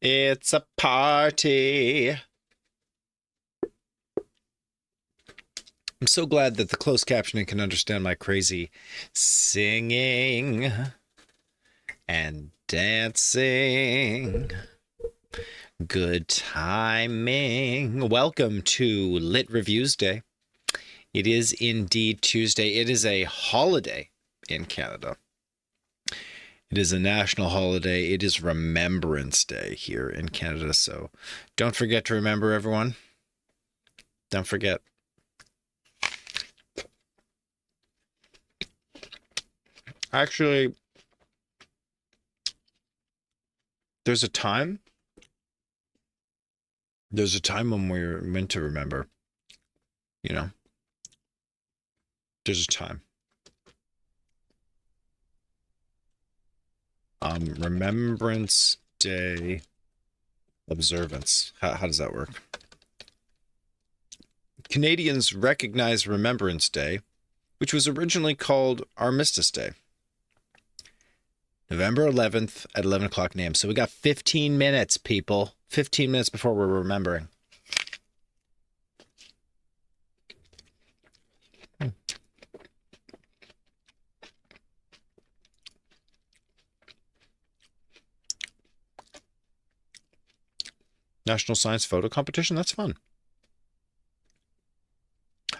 It's a party. I'm so glad that the closed captioning can understand my crazy singing and dancing. Good timing. Welcome to Lit Reviews Day. It is indeed Tuesday. It is a holiday in Canada. It is a national holiday. It is Remembrance Day here in Canada. So don't forget to remember, everyone. Don't forget. Actually, there's a time when we're meant to remember. You know, there's a time. Remembrance Day observance. How does that work? Canadians recognize Remembrance Day, which was originally called Armistice Day. November 11th at 11 o'clock a.m. So we got 15 minutes, people. 15 minutes before we're remembering. National Science Photo Competition? That's fun.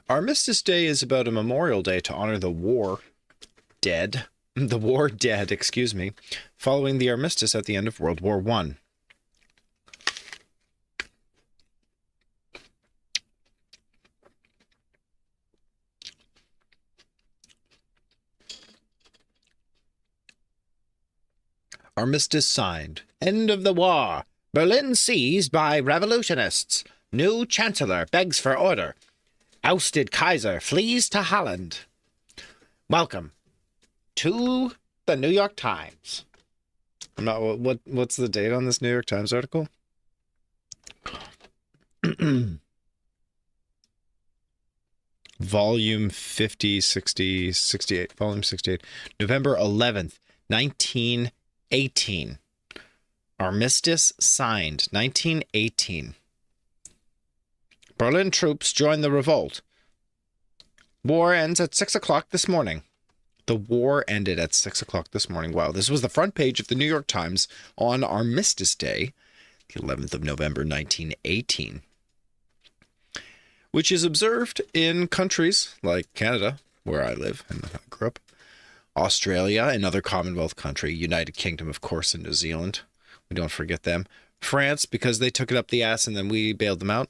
Armistice Day is about a memorial day to honor the war dead, following the armistice at the end of World War I. Armistice signed. End of the war. Berlin seized by revolutionists. New chancellor begs for order. Ousted Kaiser flees to Holland. Welcome to the New York Times. I'm not. What's the date on this New York Times article? Volume 50, 60, 68. Volume 68. November 11th, 1918. Armistice signed, 1918. Berlin troops join the revolt. War ends at 6 o'clock this morning. The war ended at 6 o'clock this morning. Wow, this was the front page of the New York Times on Armistice Day, the 11th of November, 1918, which is observed in countries like Canada, where I live and I grew up, Australia, another Commonwealth country, United Kingdom, of course, and New Zealand. We don't forget them. France, because they took it up the ass and then we bailed them out.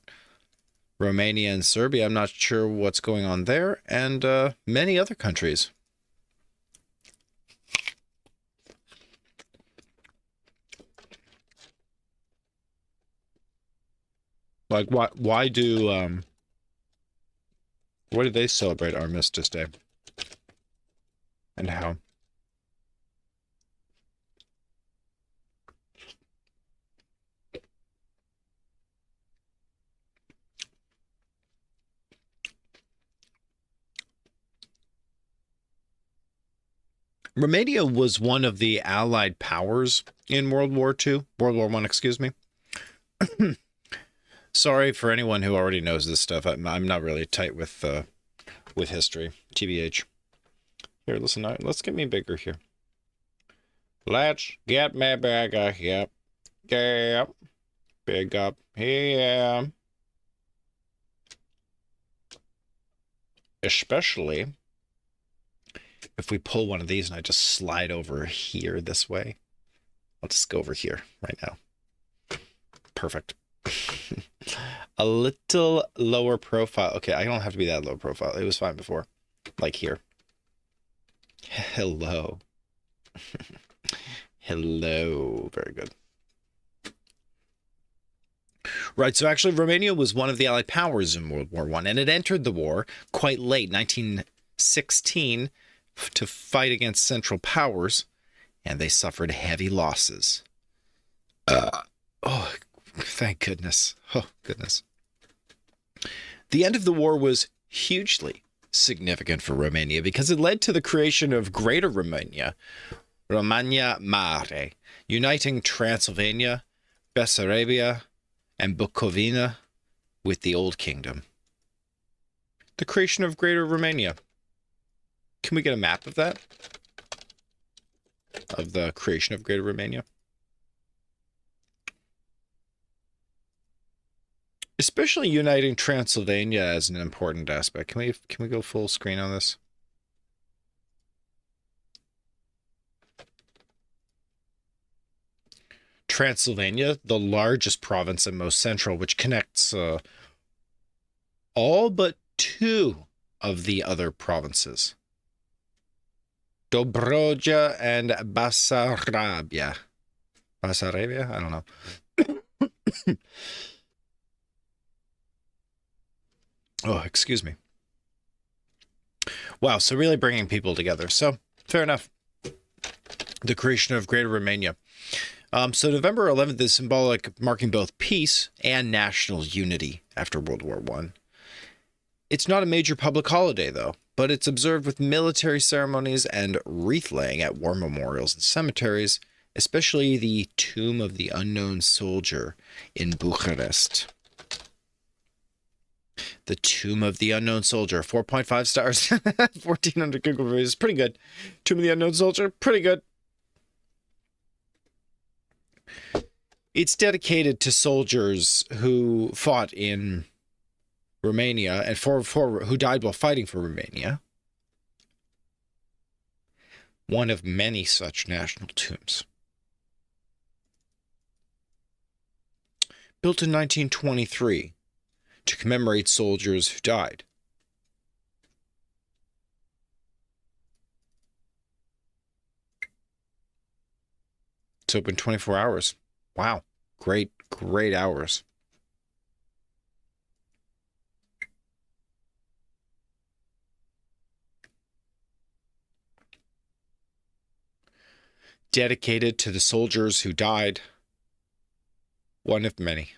Romania and Serbia, I'm not sure what's going on there. And many other countries. Like, why do they celebrate Armistice Day? And how? Romania was one of the Allied powers in World War I, excuse me. Sorry for anyone who already knows this stuff. I'm not really tight with history, TBH. Here, listen, let's get me bigger here. Let's get me bigger here. Yeah. Big up here. Especially if we pull one of these and I just slide over here this way. I'll just go over here right now. Perfect. A little lower profile. Okay, I don't have to be that low profile. It was fine before. Like here. Hello. Hello. Very good. Right, so actually Romania was one of the Allied powers in World War I, and it entered the war quite late, 1916, to fight against Central Powers, and they suffered heavy losses. Oh, thank goodness. Oh, goodness. The end of the war was hugely significant for Romania because it led to the creation of Greater Romania, Romagna Mare, uniting Transylvania, Bessarabia, and Bukovina with the Old Kingdom. The creation of Greater Romania. Can we get a map of that? Of the creation of Greater Romania? Especially uniting Transylvania as an important aspect. Can we go full screen on this? Transylvania, the largest province and most central, which connects all but two of the other provinces. Dobroja and Basarabia. Basarabia? I don't know. Oh, excuse me. Wow, so really bringing people together. So, fair enough. The creation of Greater Romania. So November 11th is symbolic, marking both peace and national unity after World War I. It's not a major public holiday, though, but it's observed with military ceremonies and wreath-laying at war memorials and cemeteries, especially the Tomb of the Unknown Soldier in Bucharest. The Tomb of the Unknown Soldier, 4.5 stars, 1,400 Google reviews, pretty good. Tomb of the Unknown Soldier, pretty good. It's dedicated to soldiers who fought in Romania and who died while fighting for Romania. One of many such national tombs. Built in 1923 to commemorate soldiers who died. It's open 24 hours. Wow. Great hours. Dedicated to the soldiers who died. One of many.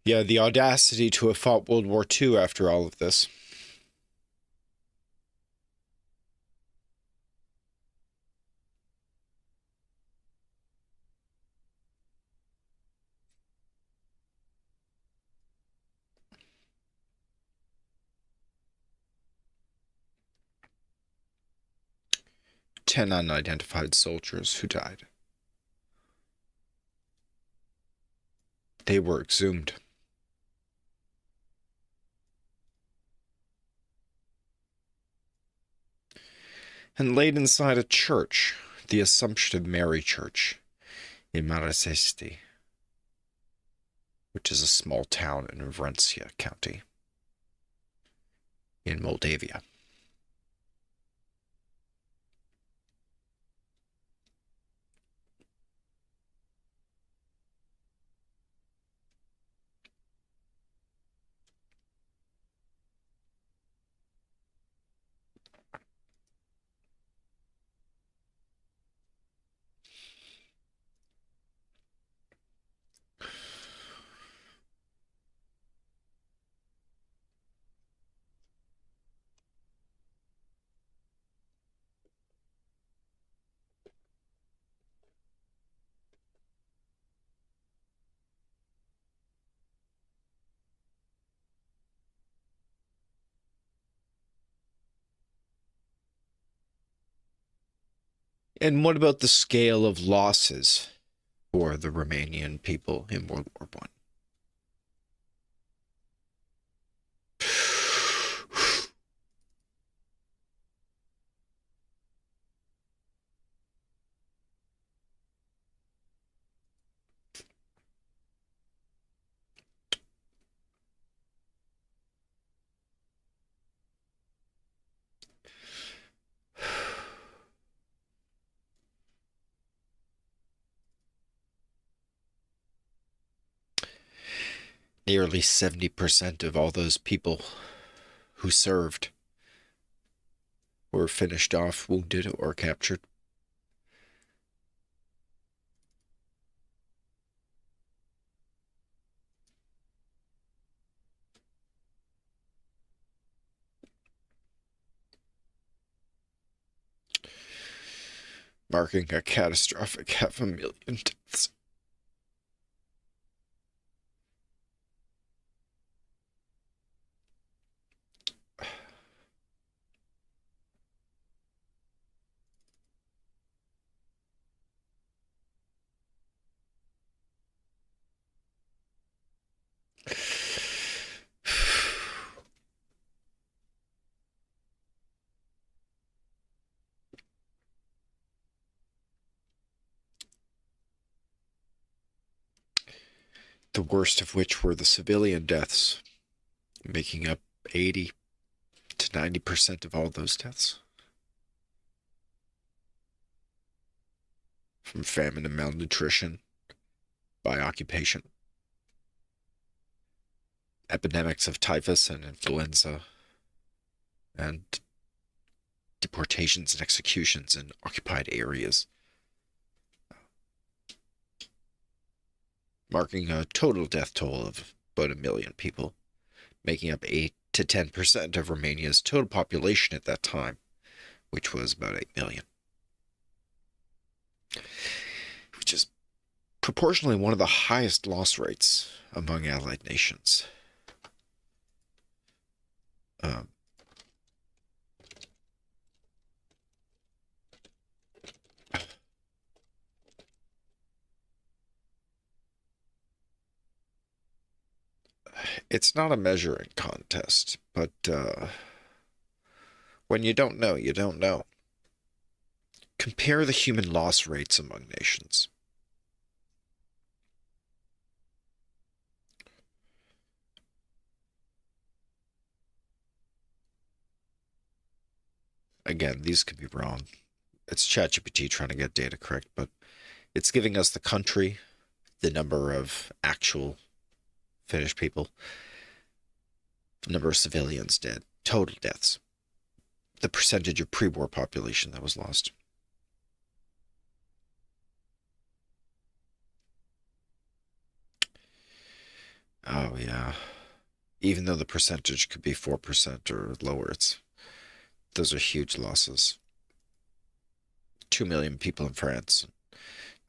Yeah, the audacity to have fought World War II after all of this. Ten unidentified soldiers who died. They were exhumed. And laid inside a church, the Assumption of Mary Church in Marasesti, which is a small town in Vrensia County in Moldavia. And what about the scale of losses for the Romanian people in World War I? Nearly 70% of all those people who served were finished off, wounded, or captured. marking a catastrophic 500,000 deaths. The worst of which were the civilian deaths, making up 80 to 90% of all those deaths. From famine and malnutrition, by occupation, epidemics of typhus and influenza, and deportations and executions in occupied areas, marking a total death toll of about 1 million people, making up 8 to 10% of Romania's total population at that time, which was about 8 million. Which is proportionally one of the highest loss rates among allied nations. It's not a measuring contest, but when you don't know, you don't know. Compare the human loss rates among nations. Again, these could be wrong. It's ChatGPT trying to get data correct, but it's giving us the country, the number of actual Finnish people, the number of civilians dead, total deaths, the percentage of pre-war population that was lost. Oh, yeah. Even though the percentage could be 4% or lower, those are huge losses. 2 million people in France,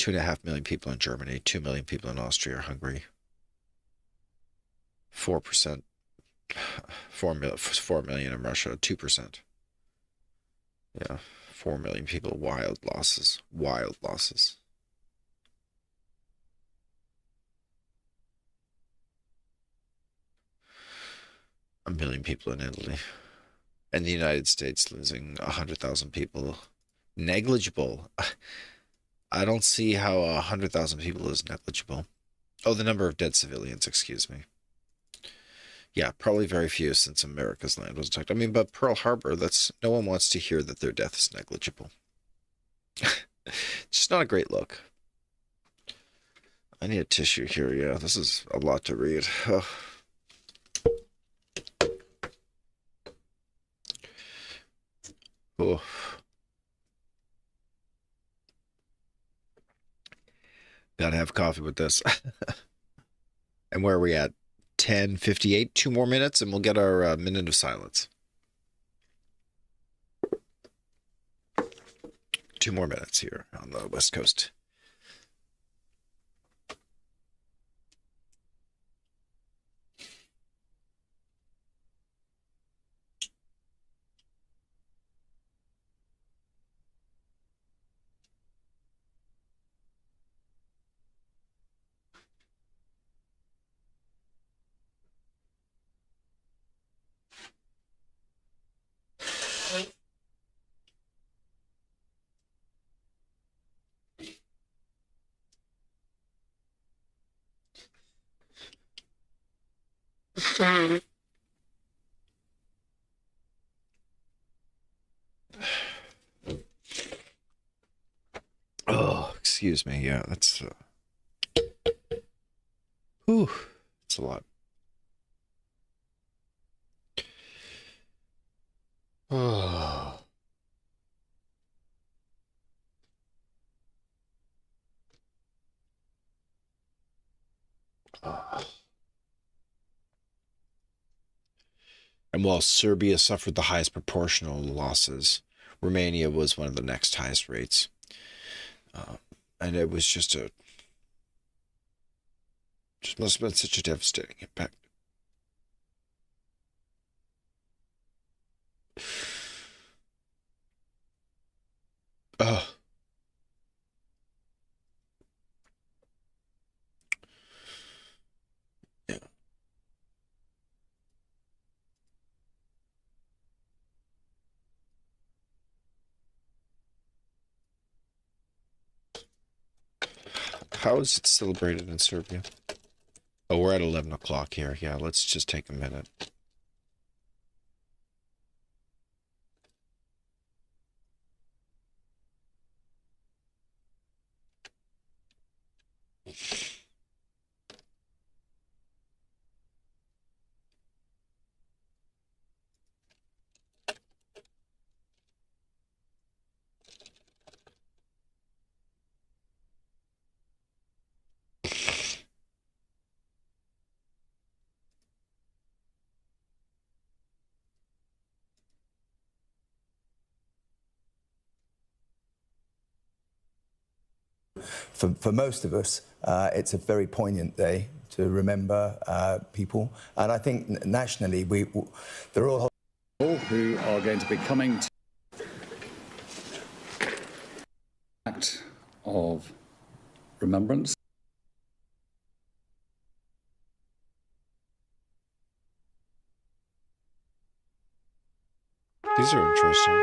2.5 million people in Germany, 2 million people in Austria or Hungary. 4%, 4 million in Russia, 2%. Yeah, 4 million people, wild losses, wild losses. A million people in Italy. And the United States losing 100,000 people. Negligible. I don't see how 100,000 people is negligible. Oh, the number of dead civilians, excuse me. Yeah, probably very few since America's land was attacked. I mean, but Pearl Harbor, no one wants to hear that their death is negligible. It's just not a great look. I need a tissue here, yeah. This is a lot to read. Oh. Oh. Gotta have coffee with this. And where are we at? 10:58. 2 more minutes, and we'll get our minute of silence. 2 more minutes here on the West Coast. Oh, excuse me. Yeah, that's whew, it's a lot. Oh. And while Serbia suffered the highest proportional losses, Romania was one of the next highest rates. And it was just must have been such a devastating impact. Oh. Yeah. How is it celebrated in Serbia? Oh, we're at 11 o'clock here. Yeah, let's just take a minute. For most of us, it's a very poignant day to remember people. And I think nationally, they're all who are going to be coming to act of remembrance. These are interesting.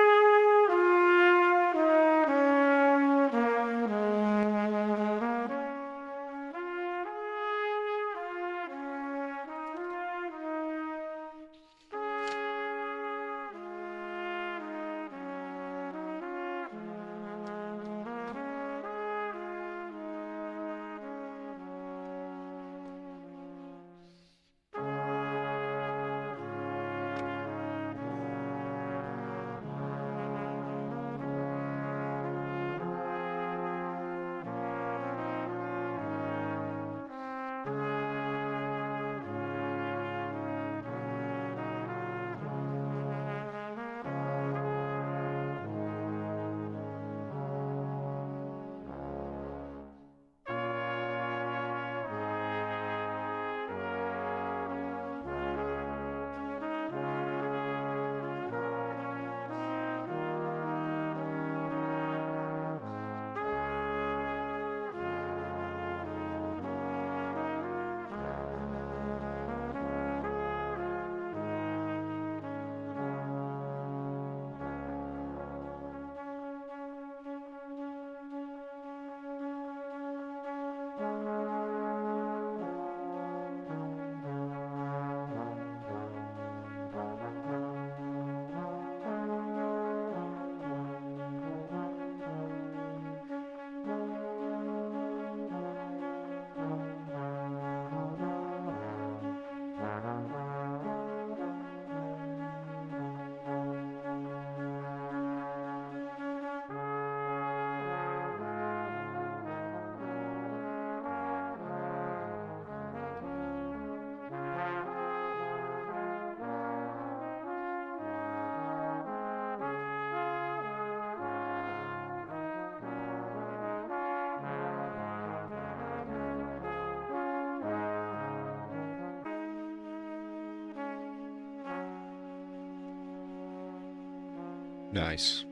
Nice.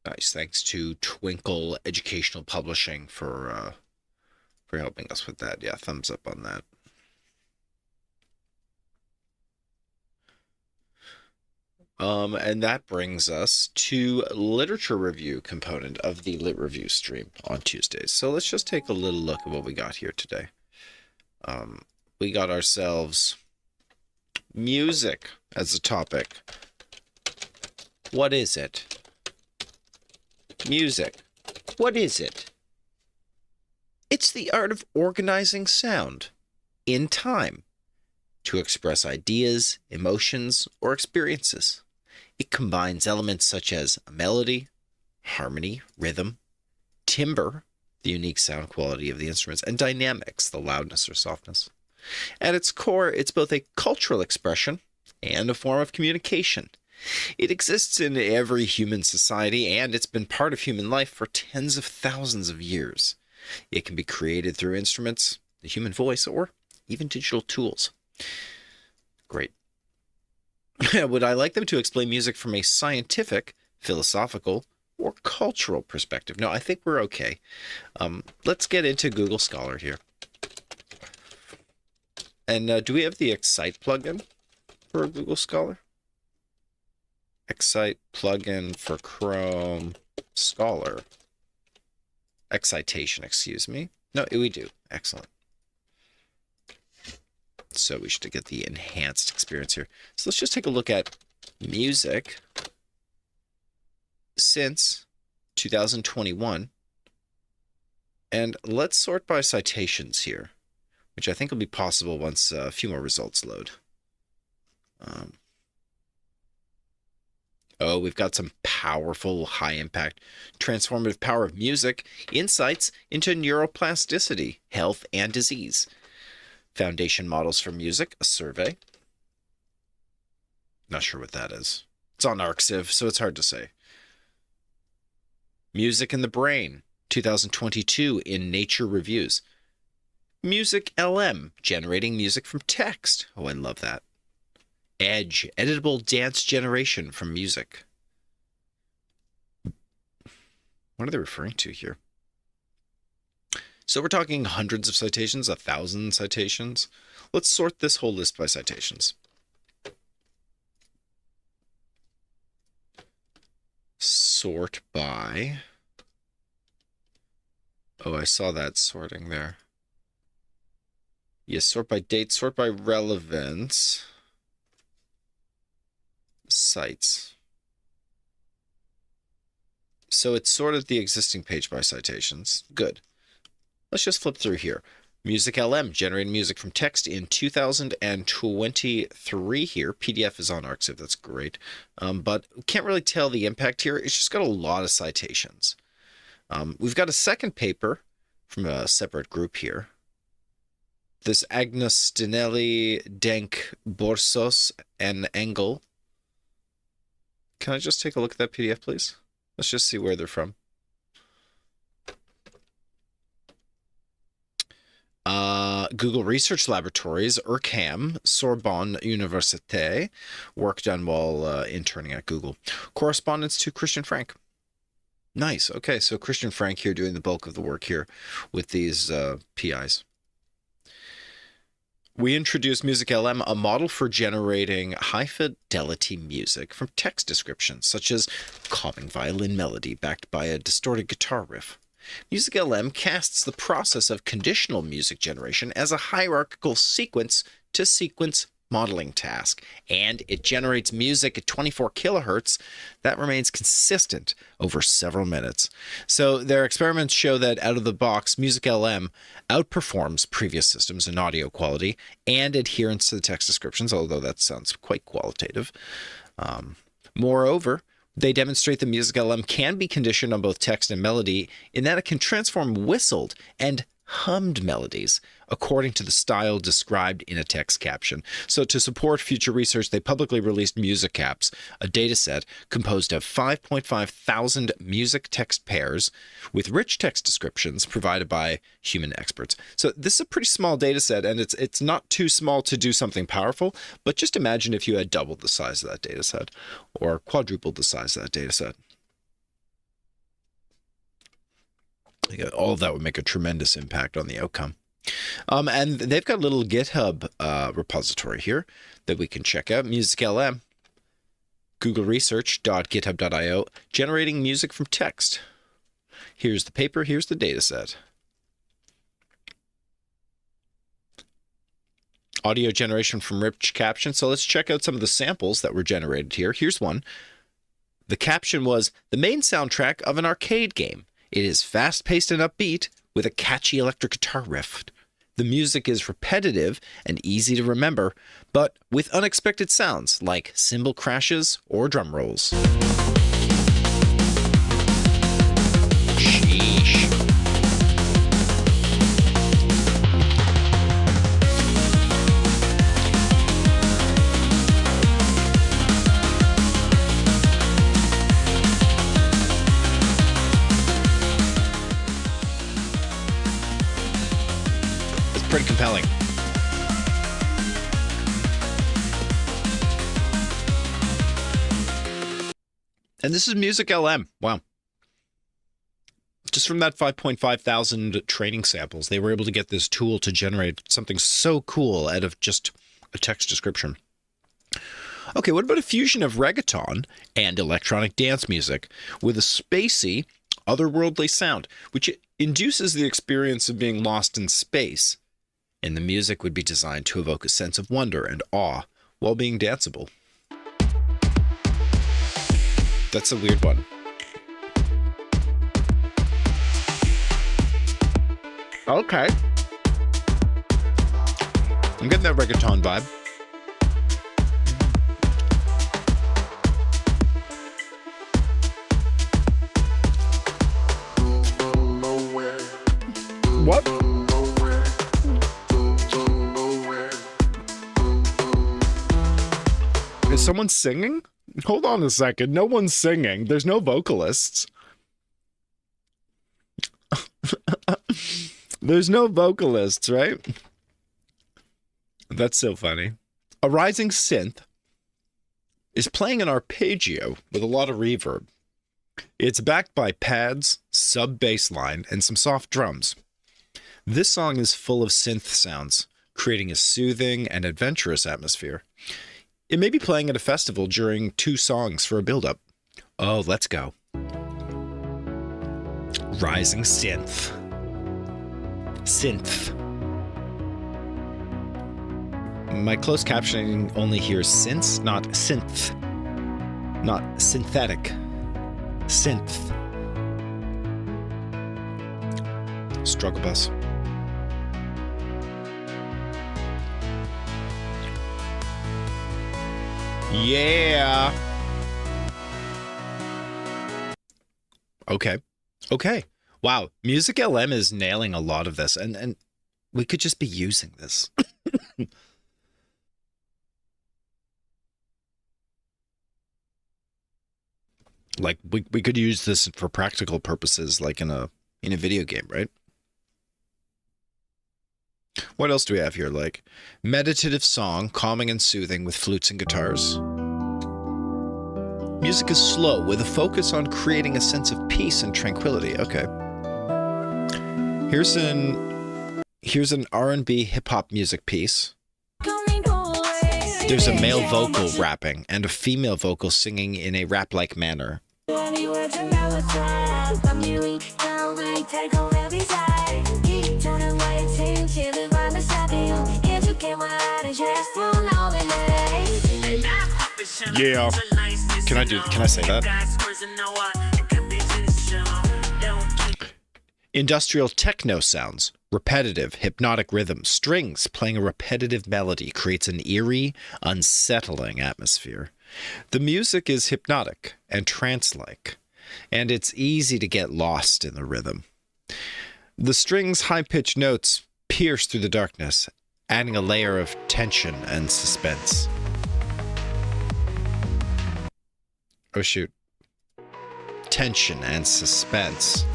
Nice. Thanks to Twinkle Educational Publishing for helping us with that. Yeah, thumbs up on that. And that brings us to literature review component of the Lit Review stream on Tuesdays. So let's just take a little look at what we got here today. We got ourselves music as a topic. What is it? Music. What is it? It's the art of organizing sound in time to express ideas, emotions, or experiences. It combines elements such as a melody, harmony, rhythm, timbre, the unique sound quality of the instruments, and dynamics, the loudness or softness. At its core, it's both a cultural expression and a form of communication. It exists in every human society, and it's been part of human life for tens of thousands of years. It can be created through instruments, the human voice, or even digital tools. Great. Would I like them to explain music from a scientific, philosophical, or cultural perspective? No, I think we're okay. Let's get into Google Scholar here. And do we have the Excite plugin for Google Scholar? Excite plugin for Chrome Scholar. Excitation, excuse me. No, we do. Excellent. So we should get the enhanced experience here. So let's just take a look at music since 2021. And let's sort by citations here, which I think will be possible once a few more results load. We've got some powerful, high-impact, transformative power of music, insights into neuroplasticity, health, and disease. Foundation models for music, a survey. Not sure what that is. It's on ArcSiv, so it's hard to say. Music in the Brain, 2022 in Nature Reviews. Music LM, generating music from text. Oh, I love that. Edge, editable dance generation from music. What are they referring to here? So we're talking hundreds of citations, 1,000 citations. Let's sort this whole list by citations. Sort by... Oh, I saw that sorting there. Yes, sort by date, sort by relevance. Sites. So it's sorted the existing page by citations. Good. Let's just flip through here. Music LM, generating music from text in 2023 here. PDF is on ArcSiv, that's great. But we can't really tell the impact here. It's just got a lot of citations. We've got a second paper from a separate group here. This Agnostinelli, Denk, Borsos, and Engel. Can I just take a look at that PDF, please? Let's just see where they're from. Google Research Laboratories, URCAM, Sorbonne Université, work done while interning at Google. Correspondence to Christian Frank. Nice. Okay, so Christian Frank here doing the bulk of the work here with these PIs. We introduced Music LM, a model for generating high-fidelity music from text descriptions, such as calming violin melody backed by a distorted guitar riff. Music LM casts the process of conditional music generation as a hierarchical sequence-to-sequence modeling task, and it generates music at 24 kilohertz that remains consistent over several minutes. So their experiments show that out of the box, Music LM outperforms previous systems in audio quality and adherence to the text descriptions, although that sounds quite qualitative. Moreover, they demonstrate that Music LM can be conditioned on both text and melody in that it can transform whistled and hummed melodies according to the style described in a text caption. So to support future research, they publicly released Music Caps, a dataset composed of 5.5 thousand music text pairs with rich text descriptions provided by human experts. So this is a pretty small dataset, and it's not too small to do something powerful, but just imagine if you had doubled the size of that dataset or quadrupled the size of that dataset. All of that would make a tremendous impact on the outcome. And they've got a little GitHub repository here that we can check out. Music LM, googleresearch.github.io, generating music from text. Here's the paper, here's the data set. Audio generation from rich caption. So let's check out some of the samples that were generated here. Here's one. The caption was, the main soundtrack of an arcade game. It is fast-paced and upbeat with a catchy electric guitar riff. The music is repetitive and easy to remember, but with unexpected sounds like cymbal crashes or drum rolls. Sheesh. And this is Music LM. Wow. Just from that 5.5 thousand training samples, they were able to get this tool to generate something so cool out of just a text description. Okay, what about a fusion of reggaeton and electronic dance music with a spacey, otherworldly sound, which induces the experience of being lost in space? And the music would be designed to evoke a sense of wonder and awe while being danceable. That's a weird one. Okay. I'm getting that reggaeton vibe. What? Is someone singing? Hold on a second. No one's singing. There's no vocalists. There's no vocalists, right? That's so funny. A rising synth is playing an arpeggio with a lot of reverb. It's backed by pads, sub-bass line, and some soft drums. This song is full of synth sounds, creating a soothing and adventurous atmosphere. It may be playing at a festival during 2 songs for a build-up. Oh, let's go. Rising synth. Synth. My closed captioning only hears synths, not synth. Not synthetic. Synth. Struggle bus. Yeah. Okay. Okay. Wow. Music LM is nailing a lot of this, and we could just be using this. Like we could use this for practical purposes, like in a video game, right? What else do we have here? Like meditative song, calming and soothing with flutes and guitars. Music is slow with a focus on creating a sense of peace and tranquility. Okay. Here's an R&B hip hop music piece. There's a male vocal rapping and a female vocal singing in a rap-like manner. Yeah. Can I say that? Industrial techno sounds, repetitive, hypnotic rhythm, strings playing a repetitive melody creates an eerie, unsettling atmosphere. The music is hypnotic and trance-like, and it's easy to get lost in the rhythm. The strings' high-pitched notes pierce through the darkness, adding a layer of tension and suspense. Oh shoot. Tension and suspense.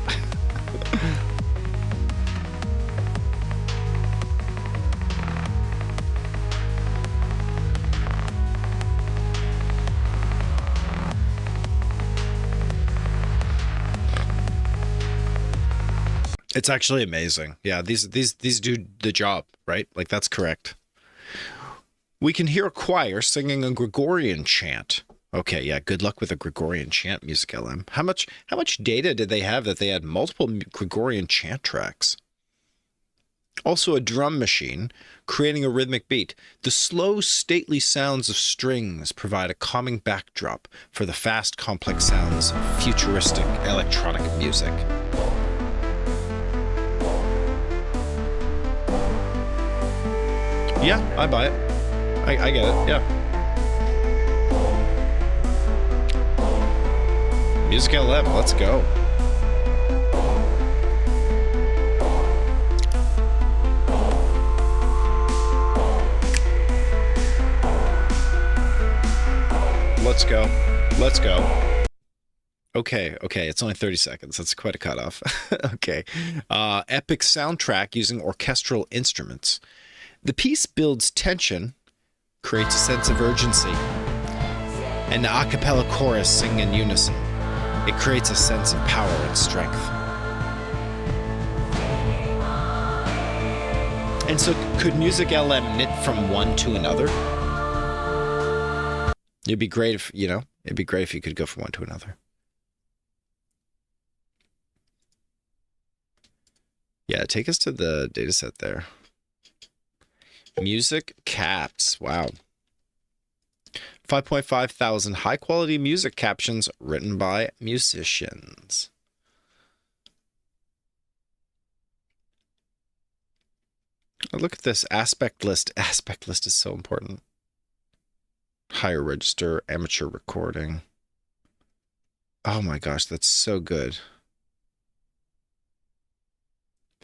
It's actually amazing. Yeah, these do the job, right? Like that's correct. We can hear a choir singing a Gregorian chant. Okay, yeah, good luck with a Gregorian chant, Music LM. How much data did they have that they had multiple Gregorian chant tracks? Also a drum machine, creating a rhythmic beat. The slow, stately sounds of strings provide a calming backdrop for the fast, complex sounds of futuristic electronic music. Yeah, I buy it. I get it, yeah. Music 11, let's go. Let's go. Let's go. Okay, it's only 30 seconds. That's quite a cutoff. Okay. Epic soundtrack using orchestral instruments. The piece builds tension, creates a sense of urgency. and the a cappella chorus sing in unison. It creates a sense of power and strength. And so, could Music LM knit from one to another? It'd be great if, it'd be great if you could go from one to another. Yeah, take us to the dataset there. Music caps. Wow. 5.5 thousand high-quality music captions written by musicians. Oh, look at this aspect list. Aspect list is so important. Higher register, amateur recording. Oh my gosh, that's so good.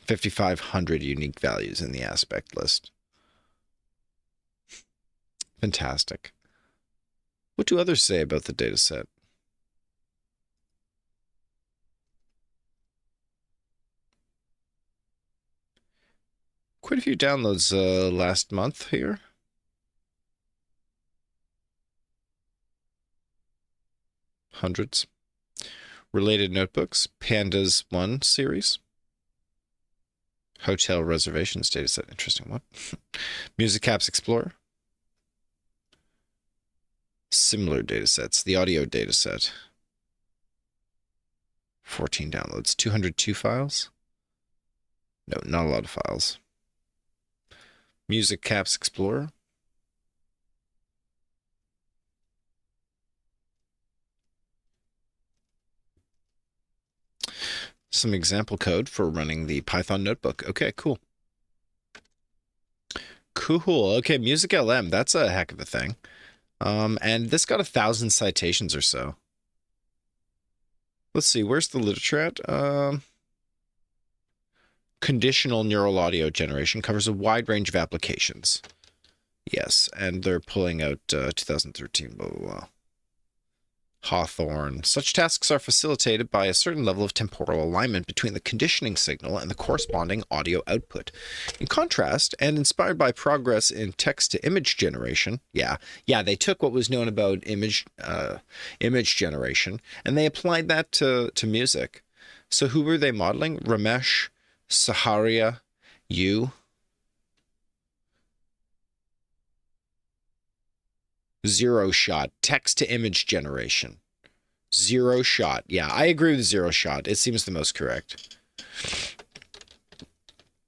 5,500 unique values in the aspect list. Fantastic. What do others say about the dataset? Quite a few downloads last month here. Hundreds. Related notebooks, Pandas 1 series. Hotel reservations dataset, interesting one. Music Apps Explorer. Similar datasets, the audio dataset. 14 downloads, 202 files. No, not a lot of files. Music Apps Explorer. Some example code for running the Python notebook. Okay, cool. Cool. Okay, Music LM. That's a heck of a thing. And this got 1,000 citations or so. Let's see. Where's the literature at? Conditional neural audio generation covers a wide range of applications. Yes, and they're pulling out 2013, blah, blah, blah. Hawthorne. Such tasks are facilitated by a certain level of temporal alignment between the conditioning signal and the corresponding audio output. In contrast, and inspired by progress in text-to-image generation, they took what was known about image generation, and they applied that to music. So who were they modeling? Ramesh Saharia, you. Zero shot, text-to-image generation. Zero shot. Yeah, I agree with zero shot. It seems the most correct.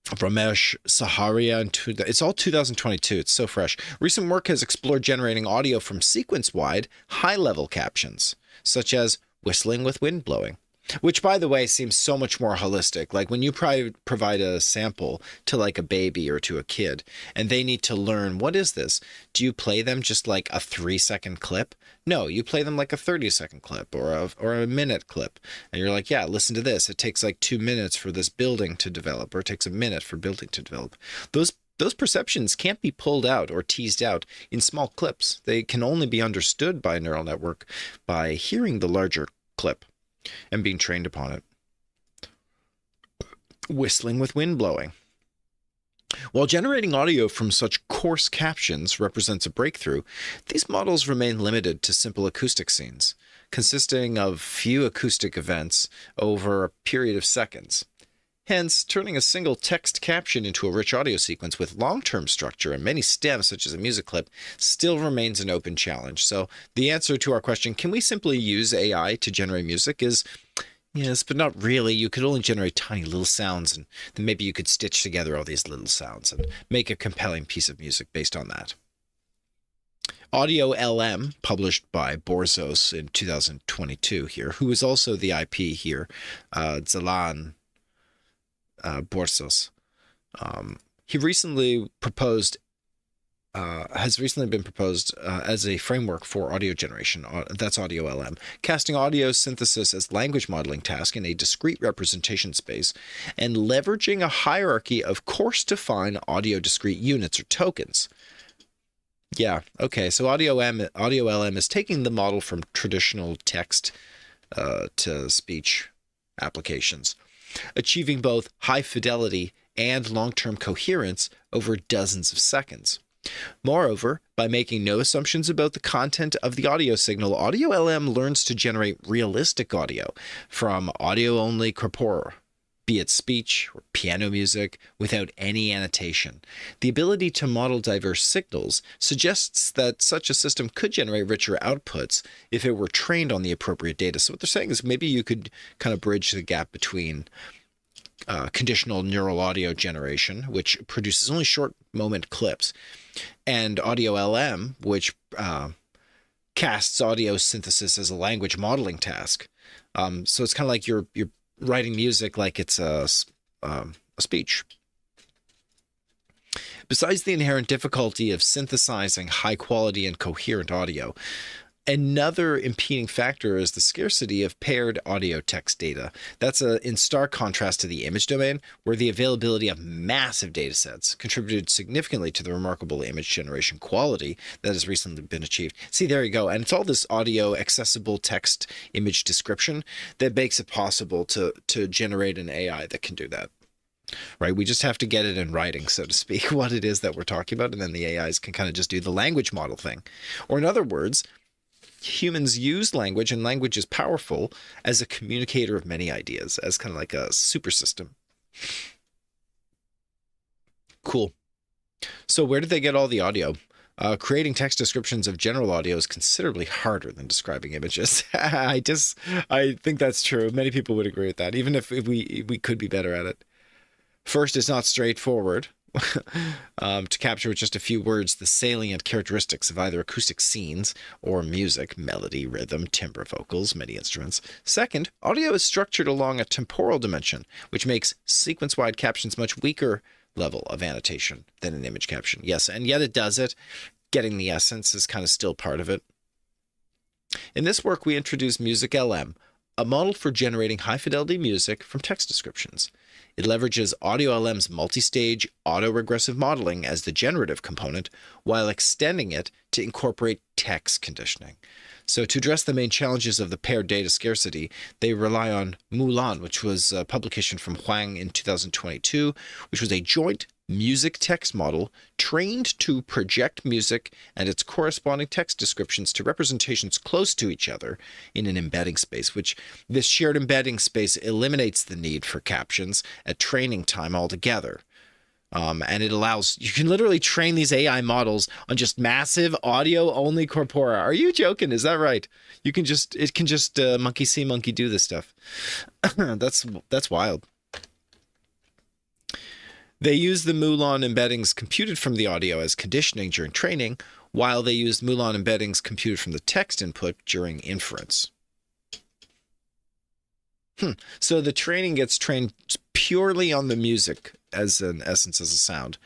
Ramesh Saharia, it's all 2022. It's so fresh. Recent work has explored generating audio from sequence-wide, high-level captions, such as whistling with wind blowing. Which, by the way, seems so much more holistic. Like when you provide a sample to like a baby or to a kid, and they need to learn, what is this? Do you play them just like a 3-second clip? No, you play them like a 30-second clip or a minute clip. And you're like, yeah, listen to this. It takes like 2 minutes for this building to develop, or it takes a minute for building to develop. Those perceptions can't be pulled out or teased out in small clips. They can only be understood by a neural network by hearing the larger clip and being trained upon it. Whistling with wind blowing. While generating audio from such coarse captions represents a breakthrough, these models remain limited to simple acoustic scenes, consisting of few acoustic events over a period of seconds. Hence, turning a single text caption into a rich audio sequence with long-term structure and many stems, such as a music clip, still remains an open challenge. So the answer to our question, can we simply use AI to generate music, is yes, but not really. You could only generate tiny little sounds, and then maybe you could stitch together all these little sounds and make a compelling piece of music based on that. Audio LM, published by Borzos in 2022 here, who is also the IP here, Zalan Borzos. He recently has recently been proposed as a framework for audio generation. That's Audio LM, casting audio synthesis as language modeling task in a discrete representation space and leveraging a hierarchy of coarse-to-fine audio discrete units or tokens. Yeah, okay, so Audio LM is taking the model from traditional text to speech applications, achieving both high fidelity and long-term coherence over dozens of seconds. Moreover, by making no assumptions about the content of the audio signal, Audio LM learns to generate realistic audio from audio-only corpora, be it speech or piano music, without any annotation. The ability to model diverse signals suggests that such a system could generate richer outputs if it were trained on the appropriate data. So what they're saying is maybe you could kind of bridge the gap between conditional neural audio generation, which produces only short moment clips, and Audio LM, which casts audio synthesis as a language modeling task. So it's kind of like you're writing music like it's a speech. Besides the inherent difficulty of synthesizing high quality and coherent audio, another impeding factor is the scarcity of paired audio text data. That's in stark contrast to the image domain, where the availability of massive data sets contributed significantly to the remarkable image generation quality that has recently been achieved. See, there you go. And it's all this audio accessible text image description that makes it possible to generate an AI that can do that. Right? We just have to get it in writing, so to speak, what it is that we're talking about, and then the AIs can kind of just do the language model thing. Or in other words, humans use language, and language is powerful as a communicator of many ideas, as kind of like a super system. Cool. So where did they get all the audio? Creating text descriptions of general audio is considerably harder than describing images. I think that's true. Many people would agree with that, even if we could be better at it. First, it's not straightforward. To capture with just a few words the salient characteristics of either acoustic scenes or music, melody, rhythm, timbre, vocals, many instruments. Second, audio is structured along a temporal dimension, which makes sequence-wide captions much weaker level of annotation than an image caption. Yes, and yet it does it. Getting the essence is kind of still part of it. In this work, we introduce Music LM, a model for generating high-fidelity music from text descriptions. It leverages Audio LM's multi-stage autoregressive modeling as the generative component, while extending it to incorporate text conditioning. So to address the main challenges of the paired data scarcity, they rely on Mulan, which was a publication from Huang in 2022, which was a joint music text model trained to project music and its corresponding text descriptions to representations close to each other in an embedding space, which this shared embedding space eliminates the need for captions at training time altogether. And it allows, you can literally train these AI models on just massive audio only corpora. Are you joking? Is that right? It can just monkey see, monkey do this stuff. That's wild. They use the Mulan embeddings computed from the audio as conditioning during training, while they used Mulan embeddings computed from the text input during inference. So the training gets trained purely on the music as an essence, as a sound.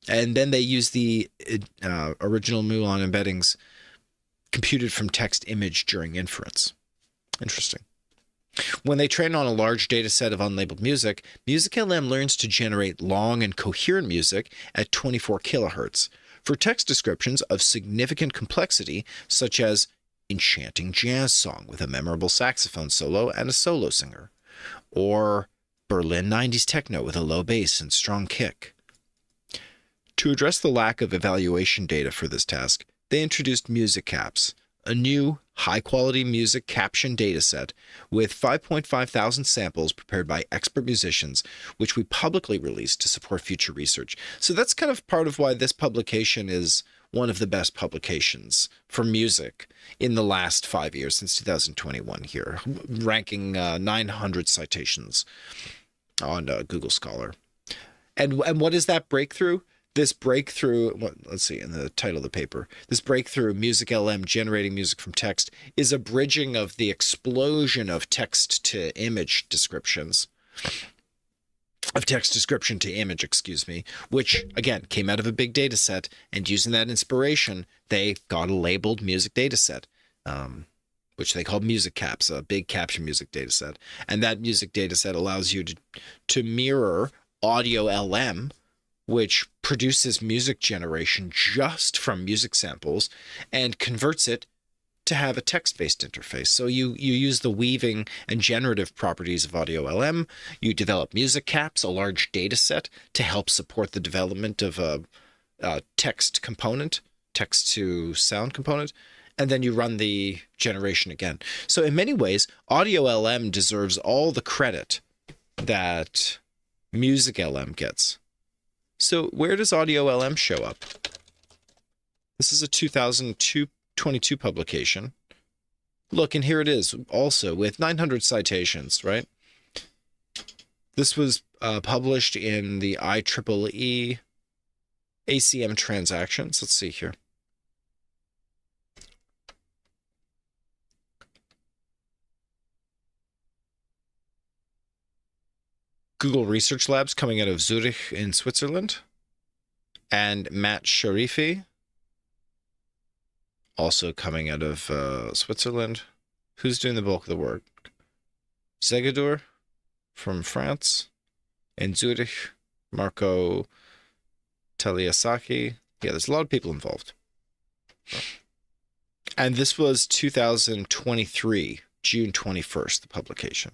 And then they use the original Mulan embeddings computed from text image during inference. Interesting. When they train on a large data set of unlabeled music, Music LM learns to generate long and coherent music at 24 kilohertz for text descriptions of significant complexity, such as enchanting jazz song with a memorable saxophone solo and a solo singer, or Berlin 90s techno with a low bass and strong kick. To address the lack of evaluation data for this task, they introduced Music Caps, a new high-quality music caption dataset with 5.5 thousand samples prepared by expert musicians, which we publicly released to support future research. So that's kind of part of why this publication is one of the best publications for music in the last 5 years, since 2021 here, ranking 900 citations on Google Scholar. And what is that breakthrough? This breakthrough, let's see, in the title of the paper, this breakthrough, Music LM generating music from text, is a bridging of the explosion of text to image descriptions, of text description to image, which, again, came out of a big data set, and using that inspiration, they got a labeled music data set, which they called Music Caps, a big caption music data set. And that music data set allows you to mirror Audio LM, which produces music generation just from music samples and converts it to have a text-based interface. So you use the weaving and generative properties of Audio LM. You develop Music Caps, a large data set, to help support the development of text component, text to sound component, and then you run the generation again. So in many ways, Audio LM deserves all the credit that Music LM gets. So where does Audio LM show up? This is a 2022 publication. Look, and here it is also with 900 citations, right? This was published in the IEEE ACM transactions. Let's see here. Google Research Labs coming out of Zurich in Switzerland. And Matt Sharifi, also coming out of Switzerland. Who's doing the bulk of the work? Zegadur from France. In Zurich, Marco Taliasaki. Yeah, there's a lot of people involved. And this was 2023, June 21st, the publication.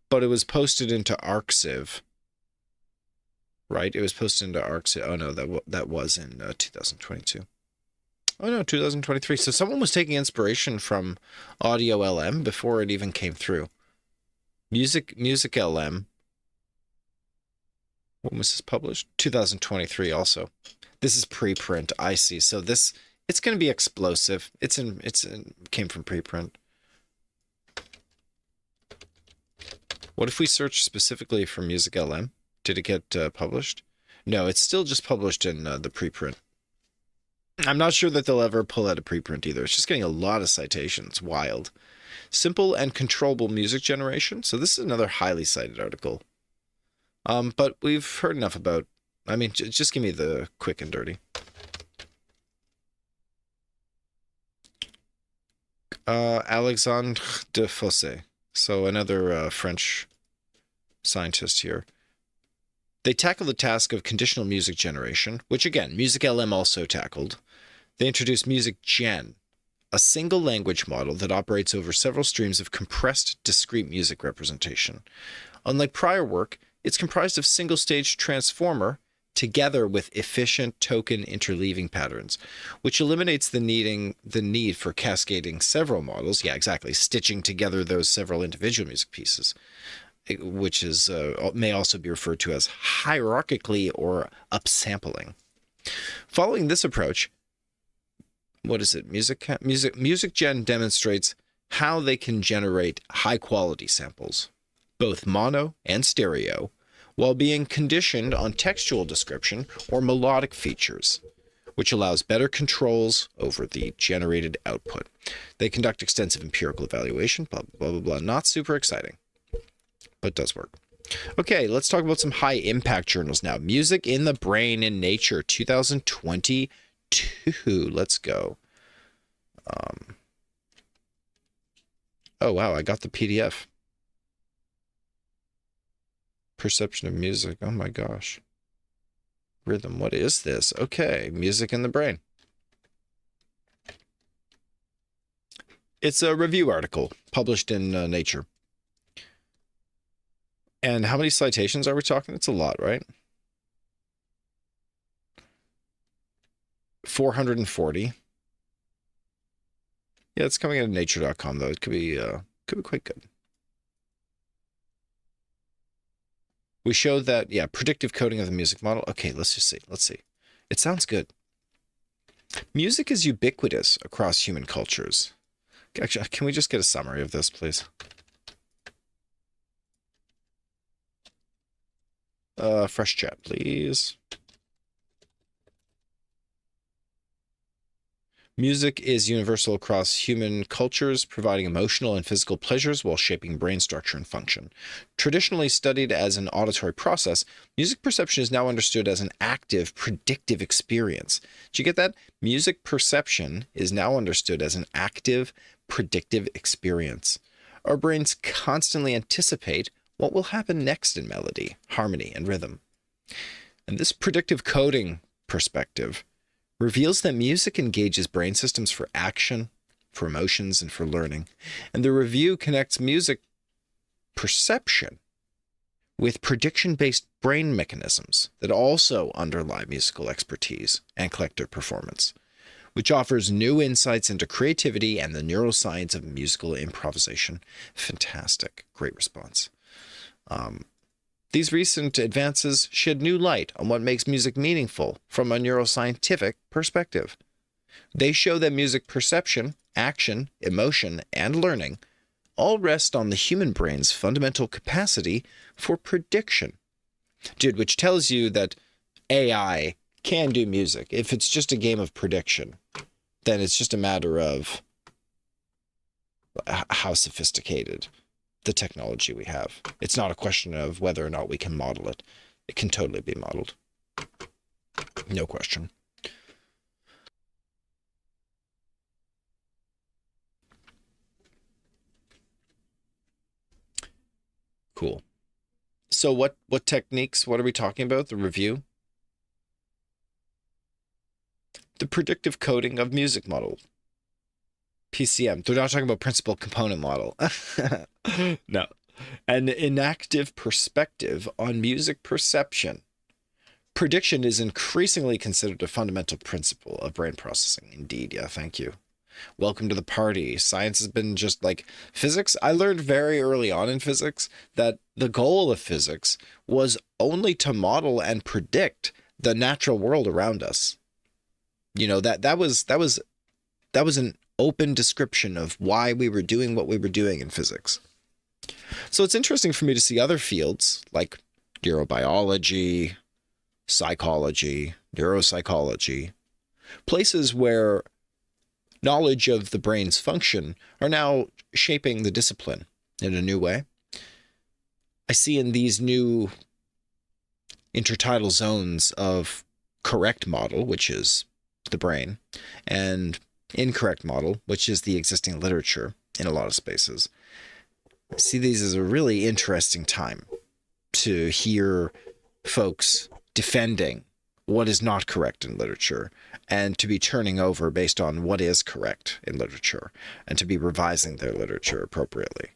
But it was posted into Arxiv, right? It was posted into Arxiv. Oh, no, that was in 2022. Oh, no, 2023. So someone was taking inspiration from Audio LM before it even came through. Music LM. When was this published? 2023 also. This is preprint. I see. So it's going to be explosive. Came from preprint. What if we search specifically for Music LM? Did it get published? No, it's still just published in the preprint. I'm not sure that they'll ever pull out a preprint either. It's just getting a lot of citations. Wild. Simple and controllable music generation. So this is another highly cited article. But we've heard enough about, I mean, just give me the quick and dirty. Alexandre de Fossé. So another French scientist here. They tackle the task of conditional music generation, which again, Music LM also tackled. They introduced Music Gen, a single language model that operates over several streams of compressed, discrete music representation. Unlike prior work, it's comprised of single-stage transformer together with efficient token interleaving patterns, which eliminates the need for cascading several models. Yeah, exactly. Stitching together those several individual music pieces, which is may also be referred to as hierarchically or upsampling. Following this approach, what is it? Music Gen demonstrates how they can generate high-quality samples, both mono and stereo, while being conditioned on textual description or melodic features, which allows better controls over the generated output. They conduct extensive empirical evaluation, blah, blah, blah, blah. Not super exciting, but does work. Okay, let's talk about some high-impact journals now. Music in the Brain in Nature, 2022. Let's go. Oh, wow, I got the PDF. Perception of music. Oh my gosh. Rhythm. What is this? Okay. Music in the Brain. It's a review article published in Nature. And how many citations are we talking? It's a lot, right? 440. Yeah, it's coming out of nature.com though. It could be quite good. We showed that, yeah, predictive coding of the music model. Okay, let's just see. Let's see. It sounds good. Music is ubiquitous across human cultures. Actually, can we just get a summary of this, please? Fresh chat, please. Music is universal across human cultures, providing emotional and physical pleasures while shaping brain structure and function. Traditionally studied as an auditory process, music perception is now understood as an active, predictive experience. Did you get that? Music perception is now understood as an active, predictive experience. Our brains constantly anticipate what will happen next in melody, harmony, and rhythm. And this predictive coding perspective reveals that music engages brain systems for action, for emotions, and for learning. And the review connects music perception with prediction-based brain mechanisms that also underlie musical expertise and collective performance, which offers new insights into creativity and the neuroscience of musical improvisation. Fantastic. Great response. These recent advances shed new light on what makes music meaningful from a neuroscientific perspective. They show that music perception, action, emotion, and learning all rest on the human brain's fundamental capacity for prediction. Dude, which tells you that AI can do music. If it's just a game of prediction, then it's just a matter of how sophisticated the technology we have. It's not a question of whether or not we can model it. It can totally be modeled. No question. Cool. So what techniques, what are we talking about? The review? The predictive coding of music model. PCM. They're not talking about principal component model. No. An inactive perspective on music perception. Prediction is increasingly considered a fundamental principle of brain processing. Indeed, yeah, thank you. Welcome to the party. Science has been just like physics. I learned very early on in physics that the goal of physics was only to model and predict the natural world around us. You know, that was an open description of why we were doing what we were doing in physics. So it's interesting for me to see other fields like neurobiology, psychology, neuropsychology, places where knowledge of the brain's function are now shaping the discipline in a new way. I see in these new intertidal zones of correct model, which is the brain, and incorrect model, which is the existing literature in a lot of spaces. I see these as a really interesting time to hear folks defending what is not correct in literature and to be turning over based on what is correct in literature and to be revising their literature appropriately.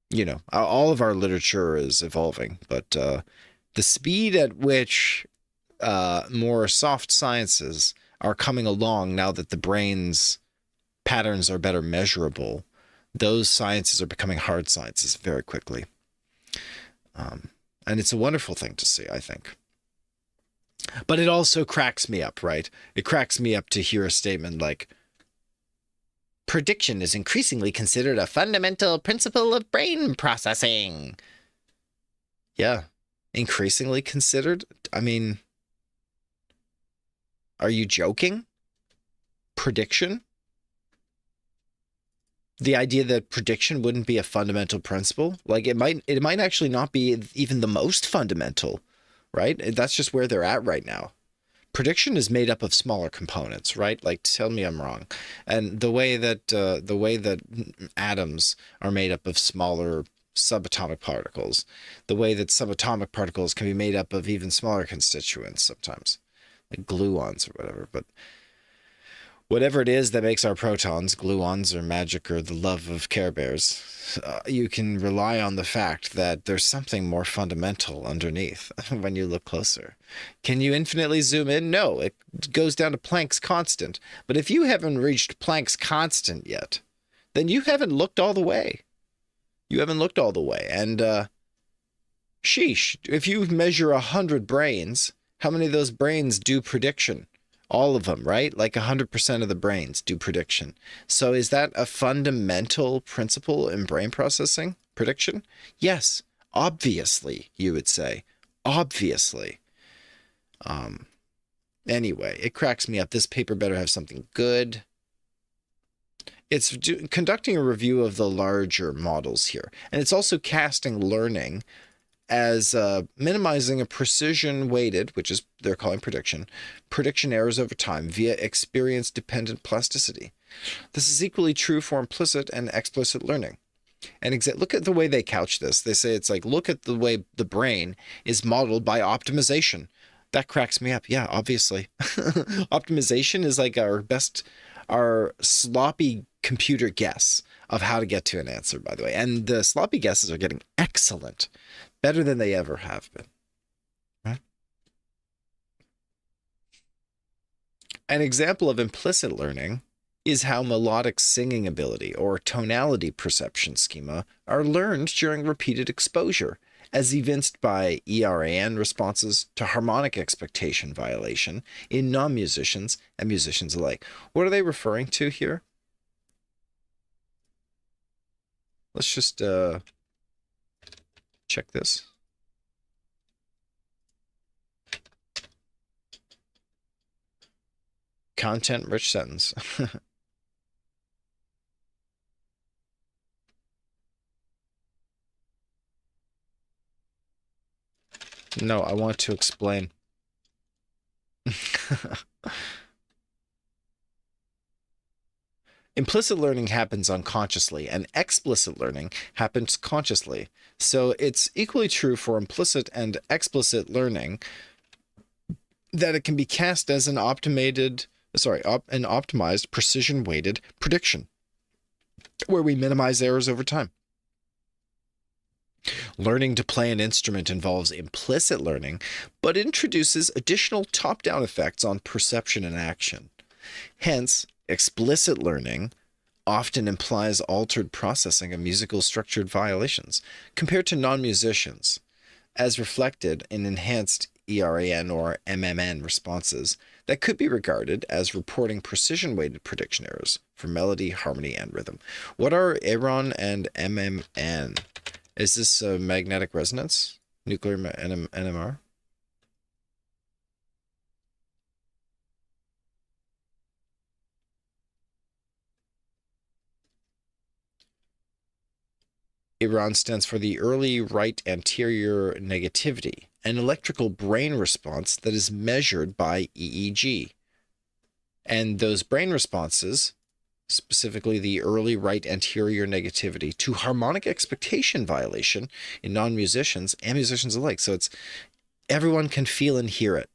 You know, all of our literature is evolving, but the speed at which more soft sciences are coming along now that the brain's patterns are better measurable, those sciences are becoming hard sciences very quickly. And it's a wonderful thing to see, I think. But it also cracks me up, right? It cracks me up to hear a statement like, prediction is increasingly considered a fundamental principle of brain processing. Yeah, increasingly considered? I mean, are you joking? Prediction? The idea that prediction wouldn't be a fundamental principle? Like it might actually not be even the most fundamental, right? That's just where they're at right now. Prediction is made up of smaller components, right? Like, tell me I'm wrong. And the way that atoms are made up of smaller subatomic particles, the way that subatomic particles can be made up of even smaller constituents sometimes, like gluons or whatever. But whatever it is that makes our protons, gluons or magic or the love of Care Bears, you can rely on the fact that there's something more fundamental underneath when you look closer. Can you infinitely zoom in? No, it goes down to Planck's constant. But if you haven't reached Planck's constant yet, then you haven't looked all the way. You haven't looked all the way. And sheesh, if you measure 100 brains, how many of those brains do prediction? All of them, right? Like 100% of the brains do prediction. So is that a fundamental principle in brain processing? Prediction? Yes, obviously, you would say. Obviously. Anyway, it cracks me up. This paper better have something good. It's conducting a review of the larger models here. And it's also casting learning as minimizing a precision-weighted, which is they're calling prediction errors over time via experience-dependent plasticity. This is equally true for implicit and explicit learning. And look at the way they couch this. They say it's like, look at the way the brain is modeled by optimization. That cracks me up. Yeah, obviously. Optimization is like our sloppy computer guess of how to get to an answer, by the way. And the sloppy guesses are getting excellent, better than they ever have been. Right? An example of implicit learning is how melodic singing ability or tonality perception schema are learned during repeated exposure, as evinced by ERAN responses to harmonic expectation violation in non-musicians and musicians alike. What are they referring to here? Let's just check this. Content-rich sentence. No, I want to explain. Implicit learning happens unconsciously, and explicit learning happens consciously. So it's equally true for implicit and explicit learning that it can be cast as an optimized precision-weighted prediction, where we minimize errors over time. Learning to play an instrument involves implicit learning, but introduces additional top-down effects on perception and action. Hence, explicit learning often implies altered processing of musical structured violations compared to non-musicians, as reflected in enhanced ERAN or MMN responses that could be regarded as reporting precision-weighted prediction errors for melody, harmony, and rhythm. What are ERAN and MMN? Is this a magnetic resonance? Nuclear NMR? ERAN stands for the early right anterior negativity, an electrical brain response that is measured by EEG. And those brain responses, specifically the early right anterior negativity to harmonic expectation violation in non-musicians and musicians alike. So it's everyone can feel and hear it.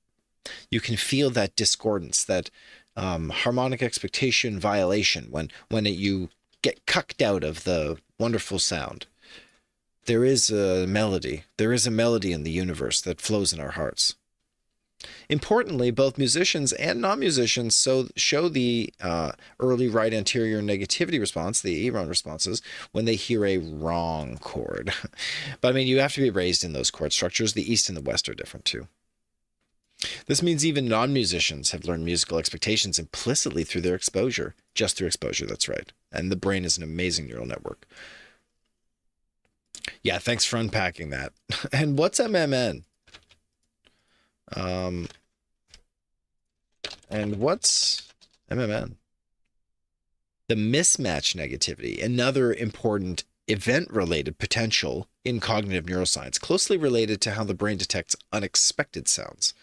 You can feel that discordance, that harmonic expectation violation when you get cucked out of the wonderful sound. There is a melody. There is a melody in the universe that flows in our hearts. Importantly, both musicians and non-musicians show the early right anterior negativity response, the ERAN responses, when they hear a wrong chord. But I mean, you have to be raised in those chord structures. The East and the West are different too. This means even non-musicians have learned musical expectations implicitly through their exposure. Just through exposure, that's right. And the brain is an amazing neural network. Yeah, thanks for unpacking that. And what's MMN? And what's MMN? The mismatch negativity, another important event-related potential in cognitive neuroscience, closely related to how the brain detects unexpected sounds.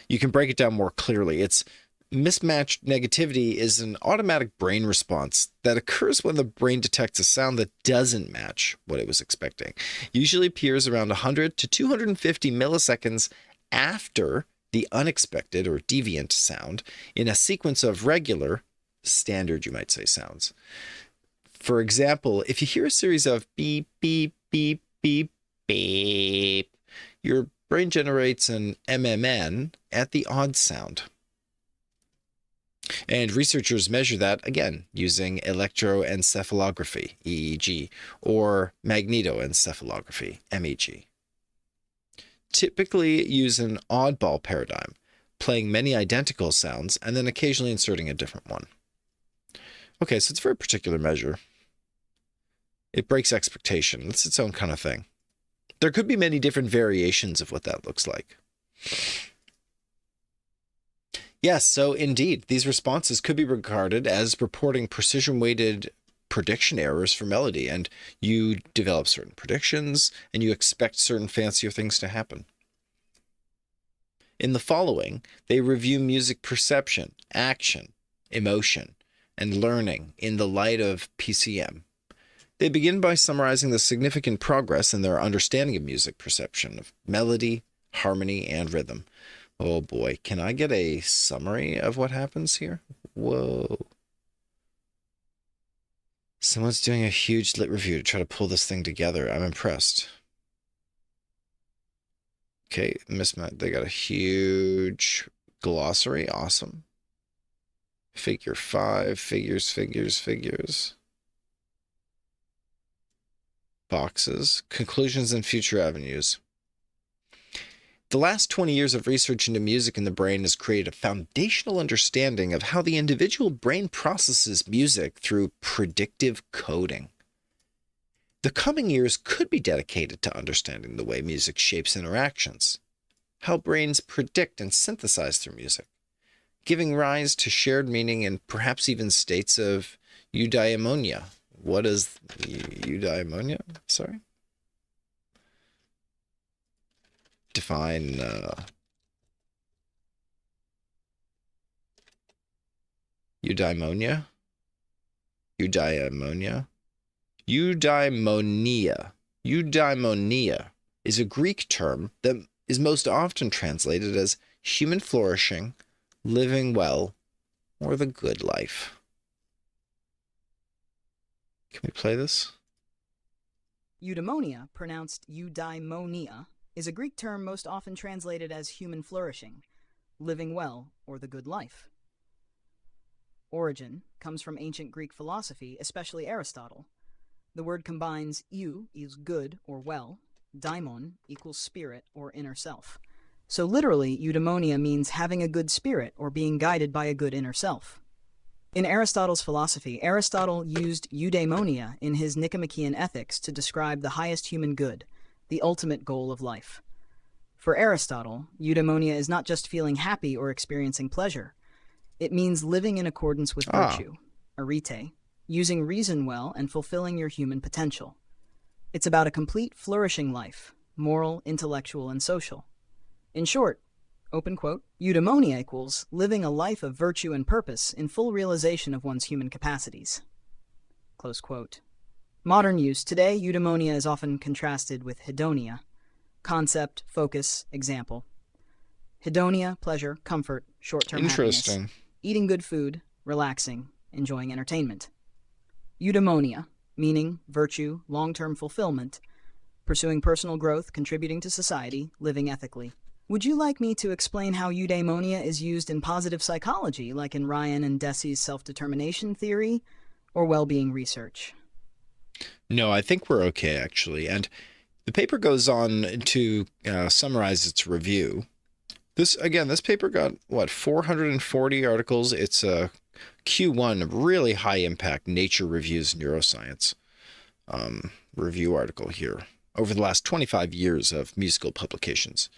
You can break it down more clearly. It's mismatched negativity is an automatic brain response that occurs when the brain detects a sound that doesn't match what it was expecting. Usually appears around 100 to 250 milliseconds after the unexpected or deviant sound in a sequence of regular, standard, you might say, sounds. For example, if you hear a series of beep, beep, beep, beep, beep, your brain generates an MMN at the odd sound. And researchers measure that, again, using electroencephalography, EEG, or magnetoencephalography, MEG. Typically use an oddball paradigm, playing many identical sounds and then occasionally inserting a different one. Okay, so it's a very particular measure. It breaks expectation. It's its own kind of thing. There could be many different variations of what that looks like. Yes, so indeed, these responses could be regarded as reporting precision-weighted prediction errors for melody, and you develop certain predictions, and you expect certain fancier things to happen. In the following, they review music perception, action, emotion, and learning in the light of PCM. They begin by summarizing the significant progress in their understanding of music perception, of melody, harmony, and rhythm. Oh boy, can I get a summary of what happens here? Whoa. Someone's doing a huge lit review to try to pull this thing together. I'm impressed. Okay, mismatch. They got a huge glossary. Awesome. Figure 5, figures. Boxes, conclusions and future avenues. The last 20 years of research into music in the brain has created a foundational understanding of how the individual brain processes music through predictive coding. The coming years could be dedicated to understanding the way music shapes interactions, how brains predict and synthesize through music, giving rise to shared meaning and perhaps even states of eudaimonia. What is eudaimonia? Sorry. Define eudaimonia. Eudaimonia is a Greek term that is most often translated as human flourishing, living well, or the good life. Can we play this? Eudaimonia, pronounced eudaimonia, is a Greek term most often translated as human flourishing, living well, or the good life. Origin comes from ancient Greek philosophy, especially Aristotle. The word combines eu is good or well, daimon equals spirit or inner self. So literally, eudaimonia means having a good spirit or being guided by a good inner self. In Aristotle's philosophy, Aristotle used eudaimonia in his Nicomachean Ethics to describe the highest human good, the ultimate goal of life. For Aristotle, eudaimonia is not just feeling happy or experiencing pleasure. It means living in accordance with virtue, arete, using reason well and fulfilling your human potential. It's about a complete flourishing life, moral, intellectual, and social. In short, open quote, eudaimonia equals living a life of virtue and purpose in full realization of one's human capacities. Close quote. Modern use today, eudaimonia is often contrasted with hedonia, concept, focus, example. Hedonia, pleasure, comfort, short-term happiness. Interesting. Eating good food, relaxing, enjoying entertainment. Eudaimonia, meaning, virtue, long-term fulfillment, pursuing personal growth, contributing to society, living ethically. Would you like me to explain how eudaimonia is used in positive psychology, like in Ryan and Desi's self-determination theory, or well-being research? No, I think we're okay, actually. And the paper goes on to summarize its review. This paper got, 440 articles. It's a Q1, really high-impact Nature Reviews Neuroscience review article here over the last 25 years of musical publications.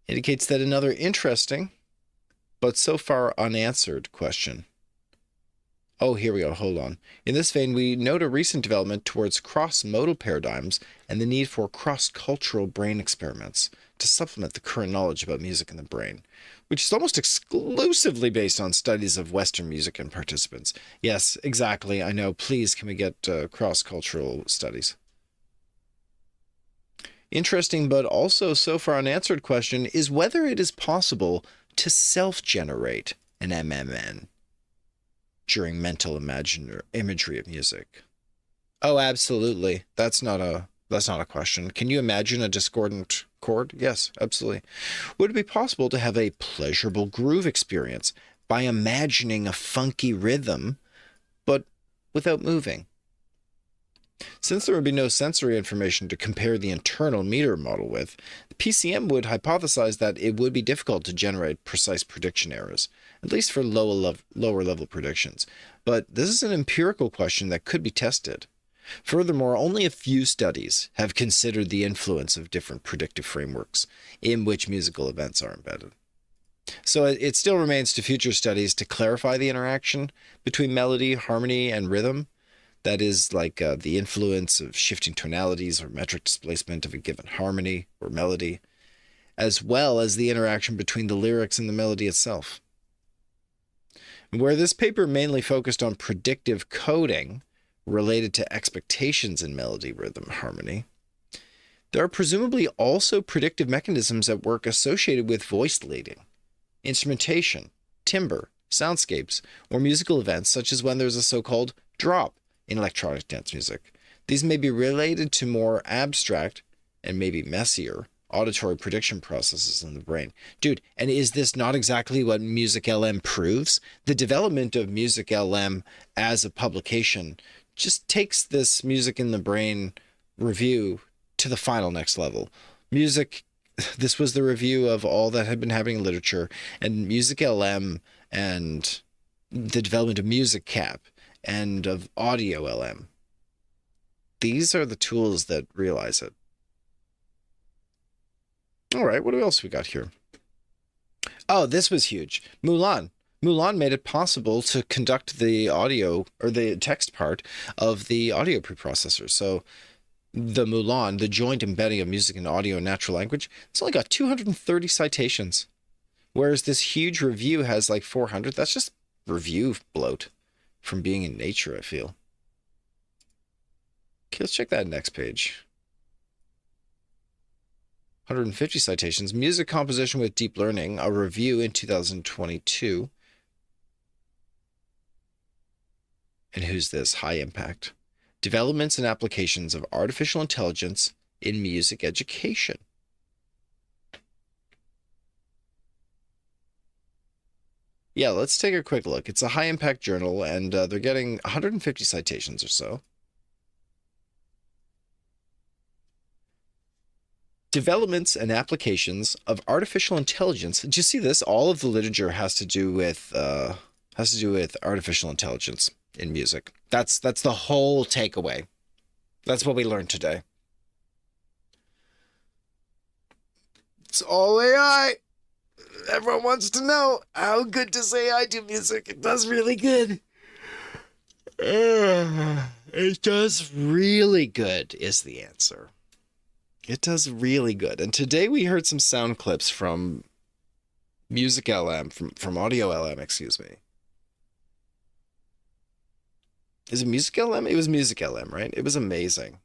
Indicates that another interesting, but so far unanswered question. Oh, here we go. Hold on. In this vein, we note a recent development towards cross-modal paradigms and the need for cross-cultural brain experiments to supplement the current knowledge about music in the brain, which is almost exclusively based on studies of Western music and participants. Yes, exactly. I know. Please, can we get cross-cultural studies? Interesting, but also so far unanswered question is whether it is possible to self-generate an MMN during mental imagery of music. Oh, absolutely. That's not a question. Can you imagine a discordant chord? Yes, absolutely. Would it be possible to have a pleasurable groove experience by imagining a funky rhythm, but without moving? Since there would be no sensory information to compare the internal meter model with, the PCM would hypothesize that it would be difficult to generate precise prediction errors, at least for lower level predictions. But this is an empirical question that could be tested. Furthermore, only a few studies have considered the influence of different predictive frameworks in which musical events are embedded. So it still remains to future studies to clarify the interaction between melody, harmony, and rhythm. That is like the influence of shifting tonalities or metric displacement of a given harmony or melody, as well as the interaction between the lyrics and the melody itself. Where this paper mainly focused on predictive coding related to expectations in melody, rhythm, harmony, there are presumably also predictive mechanisms at work associated with voice leading, instrumentation, timbre, soundscapes, or musical events, such as when there's a so-called drop in electronic dance music. These may be related to more abstract and maybe messier auditory prediction processes in the brain. Dude, and is this not exactly what Music LM proves? The development of Music LM as a publication just takes this music in the brain review to the final next level. This was the review of all that had been happening in literature, and Music LM and the development of Music Cap and of Audio LM. These are the tools that realize it. All right, what else we got here? Oh, this was huge. Mulan. Mulan made it possible to conduct the audio or the text part of the audio preprocessor. So the Mulan, the joint embedding of music and audio and natural language, it's only got 230 citations. Whereas this huge review has like 400. That's just review bloat from being in nature, I feel. Okay, let's check that next page. 150 citations. Music composition with deep learning, a review in 2022. And who's this? High impact. Developments and applications of artificial intelligence in music education. Yeah, let's take a quick look. It's a high impact journal, and they're getting 150 citations or so. Developments and applications of artificial intelligence. Did you see this? All of the literature has to do with artificial intelligence in music. That's the whole takeaway. That's what we learned today. It's all AI. Everyone wants to know how good does AI do music. It does really good. It does really good is the answer. It does really good. And today we heard some sound clips from Music LM, from Audio LM, excuse me. Is it Music LM? It was Music LM, right? It was amazing.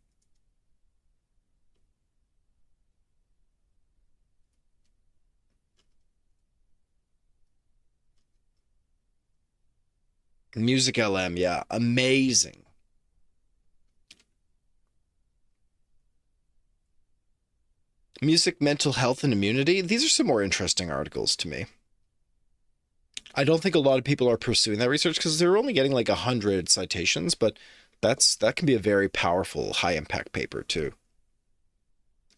Music LM, yeah, amazing. Music, mental health, and immunity. These are some more interesting articles to me. I don't think a lot of people are pursuing that research because they're only getting like 100 citations, but that can be a very powerful, high-impact paper too.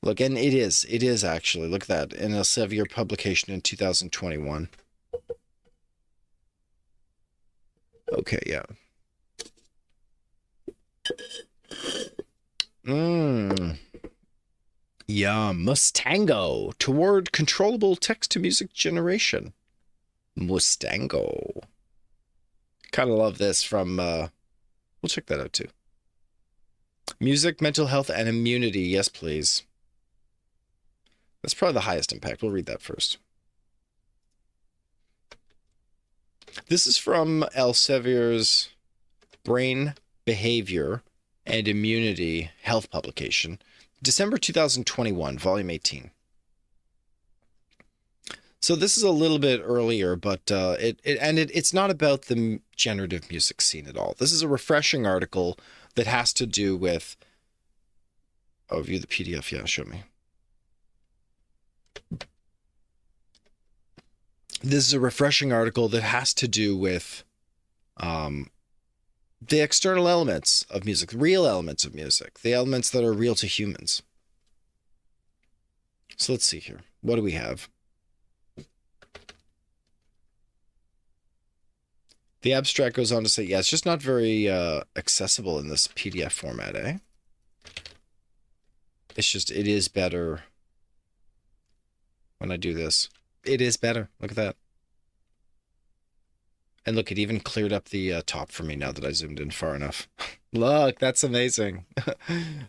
Look, and it is actually. Look at that, in a Elsevier publication in 2021. Okay, yeah. Yeah, Mustango, toward controllable text-to-music generation. Mustango. Kind of love this from, we'll check that out too. Music, mental health, and immunity. Yes, please. That's probably the highest impact. We'll read that first. This is from Elsevier's Brain, Behavior, and Immunity Health publication. December 2021, volume 18. So this is a little bit earlier, but it's not about the generative music scene at all. This is a refreshing article that has to do with... Oh, view the PDF. Yeah, show me. This is a refreshing article that has to do with the external elements of music, real elements of music, the elements that are real to humans. So let's see here. What do we have? The abstract goes on to say, yeah, it's just not very accessible in this PDF format, eh? It's just, it is better when I do this. It is better. Look at that. And look, it even cleared up the top for me now that I zoomed in far enough. Look, that's amazing.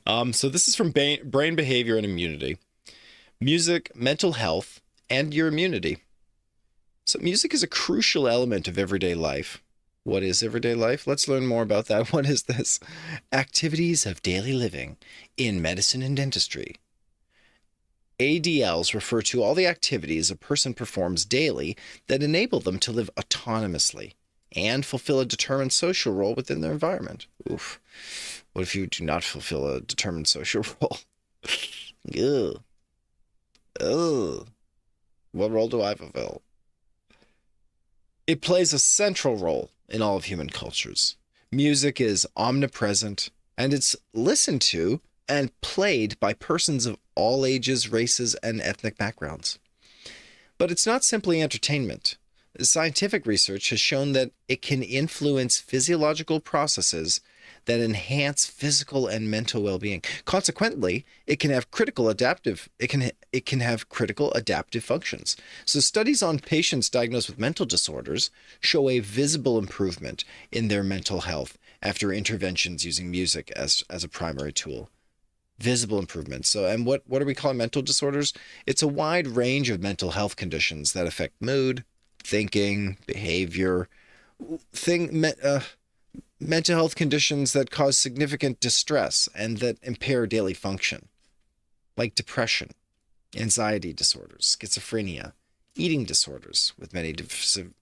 So this is from Brain Behavior and Immunity. Music, mental health, and your immunity. So music is a crucial element of everyday life. What is everyday life? Let's learn more about that. What is this? Activities of daily living in medicine and dentistry. ADLs refer to all the activities a person performs daily that enable them to live autonomously and fulfill a determined social role within their environment. Oof. What if you do not fulfill a determined social role? Ugh. Ugh. What role do I fulfill? It plays a central role in all of human cultures. Music is omnipresent, and it's listened to and played by persons of all ages, races, and ethnic backgrounds. But it's not simply entertainment. Scientific research has shown that it can influence physiological processes that enhance physical and mental well-being. Consequently, it can have critical adaptive functions. So studies on patients diagnosed with mental disorders show a visible improvement in their mental health after interventions using music as a primary tool. Visible improvements. So, and what are we calling mental disorders? It's a wide range of mental health conditions that affect mood, thinking, behavior, mental health conditions that cause significant distress and that impair daily function, like depression, anxiety disorders, schizophrenia, eating disorders, with many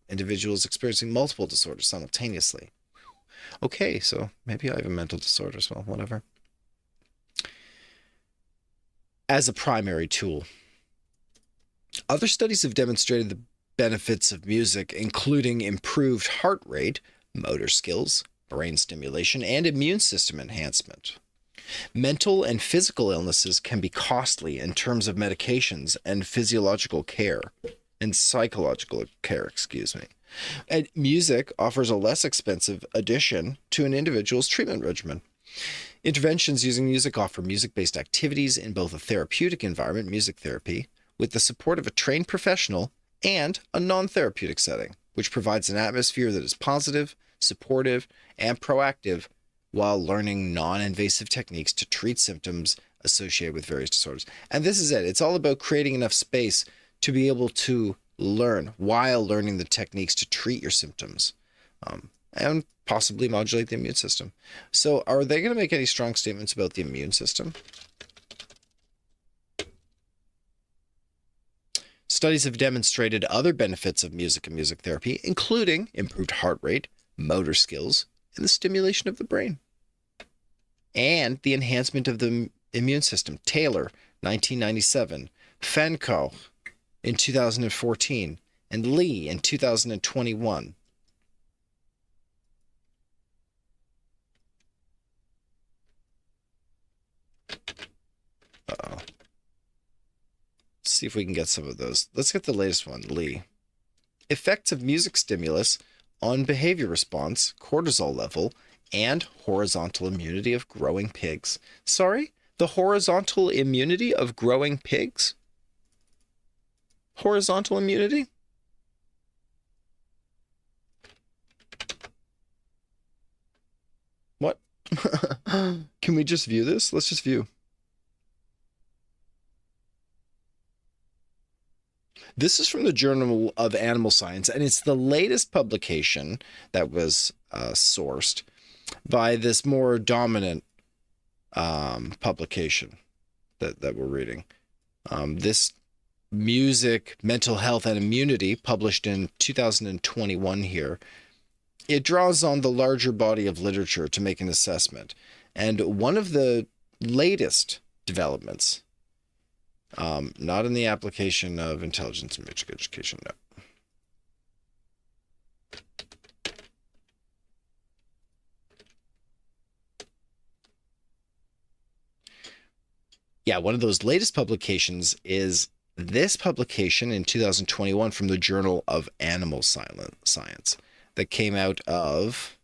individuals experiencing multiple disorders simultaneously. Okay, so maybe I have a mental disorder as well, whatever. As a primary tool. Other studies have demonstrated the benefits of music, including improved heart rate, motor skills, brain stimulation, and immune system enhancement. Mental and physical illnesses can be costly in terms of medications and psychological care, And music offers a less expensive addition to an individual's treatment regimen. Interventions using music offer music-based activities in both a therapeutic environment, music therapy, with the support of a trained professional, and a non-therapeutic setting, which provides an atmosphere that is positive, supportive, and proactive while learning non-invasive techniques to treat symptoms associated with various disorders. And this is it. It's all about creating enough space to be able to learn while learning the techniques to treat your symptoms. And possibly modulate the immune system. So are they going to make any strong statements about the immune system? Studies have demonstrated other benefits of music and music therapy, including improved heart rate, motor skills, and the stimulation of the brain. And the enhancement of the immune system. Taylor, 1997, Fenko in 2014, and Lee in 2021. Uh-oh. Let's see if we can get some of those. Let's get the latest one, Lee. Effects of music stimulus on behavior response, cortisol level, and horizontal immunity of growing pigs. Sorry? The horizontal immunity of growing pigs? Horizontal immunity? What? Can we just view this? Let's just view. This is from the Journal of Animal Science, and it's the latest publication that was sourced by this more dominant publication that we're reading. This Music, Mental Health, and Immunity, published in 2021 here, it draws on the larger body of literature to make an assessment. And one of the latest developments, not in the application of intelligence and music education, no. Yeah, one of those latest publications is this publication in 2021 from the Journal of Animal Science that came out of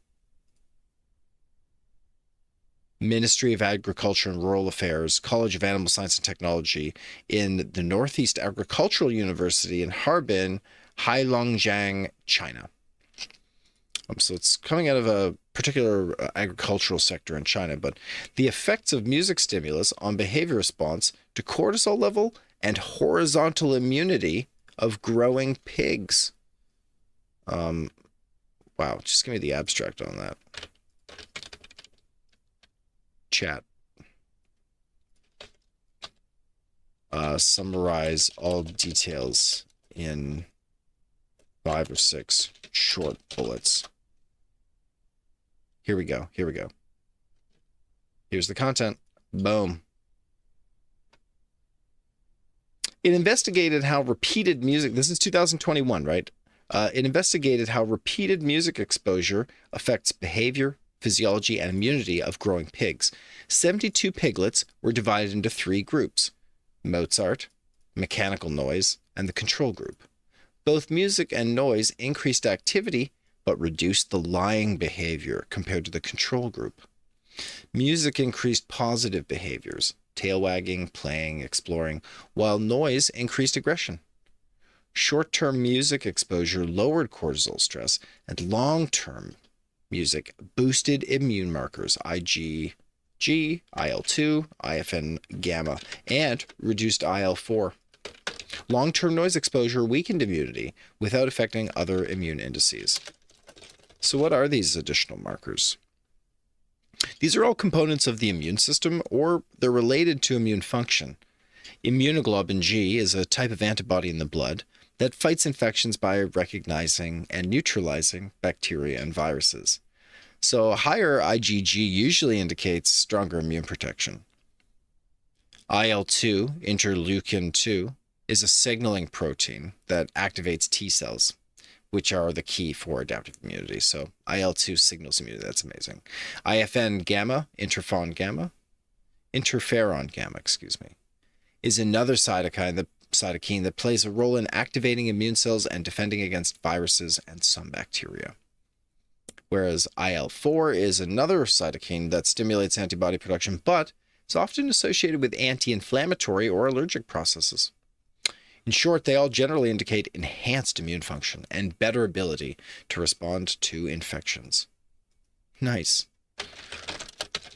Ministry of Agriculture and Rural Affairs, College of Animal Science and Technology in the Northeast Agricultural University in Harbin, Heilongjiang, China. So it's coming out of a particular agricultural sector in China, but the effects of music stimulus on behavior response to cortisol level and horizontal immunity of growing pigs. Wow, just give me the abstract on that. Chat. summarize all details in 5 or 6 short bullets. Here we go. Here we go. Here's the content. Boom. It investigated how repeated music, this is 2021, right? It investigated how repeated music exposure affects behavior, physiology, and immunity of growing pigs. 72 piglets were divided into 3 groups: Mozart, mechanical noise, and the control group. Both music and noise increased activity, but reduced the lying behavior compared to the control group. Music increased positive behaviors, tail wagging, playing, exploring, while noise increased aggression. Short-term music exposure lowered cortisol stress, and long-term music boosted immune markers, IgG, IL-2, IFN gamma, and reduced IL-4. Long-term noise exposure weakened immunity without affecting other immune indices. So what are these additional markers? These are all components of the immune system, or they're related to immune function. Immunoglobulin G is a type of antibody in the blood that fights infections by recognizing and neutralizing bacteria and viruses. So higher IgG usually indicates stronger immune protection. IL-2, interleukin-2, is a signaling protein that activates T cells, which are the key for adaptive immunity. So IL-2 signals immunity. That's amazing. IFN gamma, interferon gamma, is another cytokine that plays a role in activating immune cells and defending against viruses and some bacteria. Whereas IL-4 is another cytokine that stimulates antibody production, but is often associated with anti-inflammatory or allergic processes. In short, they all generally indicate enhanced immune function and better ability to respond to infections. Nice.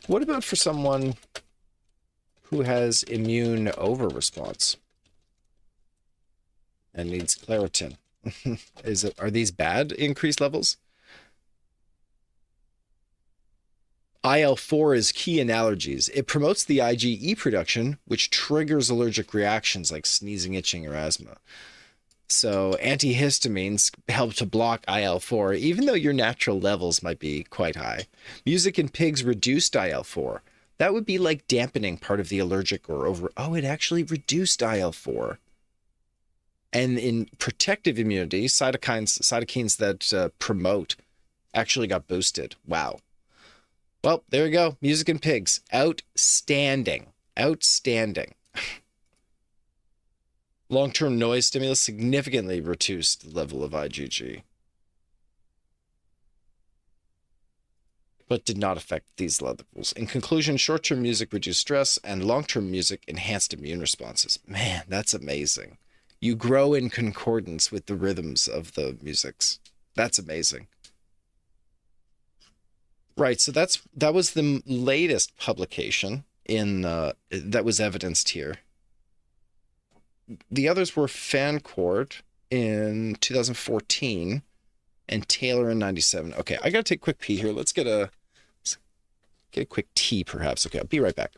What about for someone who has immune over-response and needs Claritin? Are these bad increased levels? IL-4 is key in allergies. It promotes the IgE production, which triggers allergic reactions like sneezing, itching, or asthma. So antihistamines help to block IL-4, even though your natural levels might be quite high. Music in pigs reduced IL-4. That would be like dampening part of the allergic or over... Oh, it actually reduced IL-4. And in protective immunity, cytokines that promote actually got boosted. Wow. Well, there we go. Music and pigs. Outstanding. Outstanding. Long-term noise stimulus significantly reduced the level of IgG, but did not affect these levels. In conclusion, short-term music reduced stress, and long-term music enhanced immune responses. Man, that's amazing. You grow in concordance with the rhythms of the musics. That's amazing. Right, so that was the latest publication in that was evidenced here. The others were Fancourt in 2014 and Taylor in 97. Okay, I gotta take a quick pee here. Let's get a quick tea, perhaps. Okay, I'll be right back.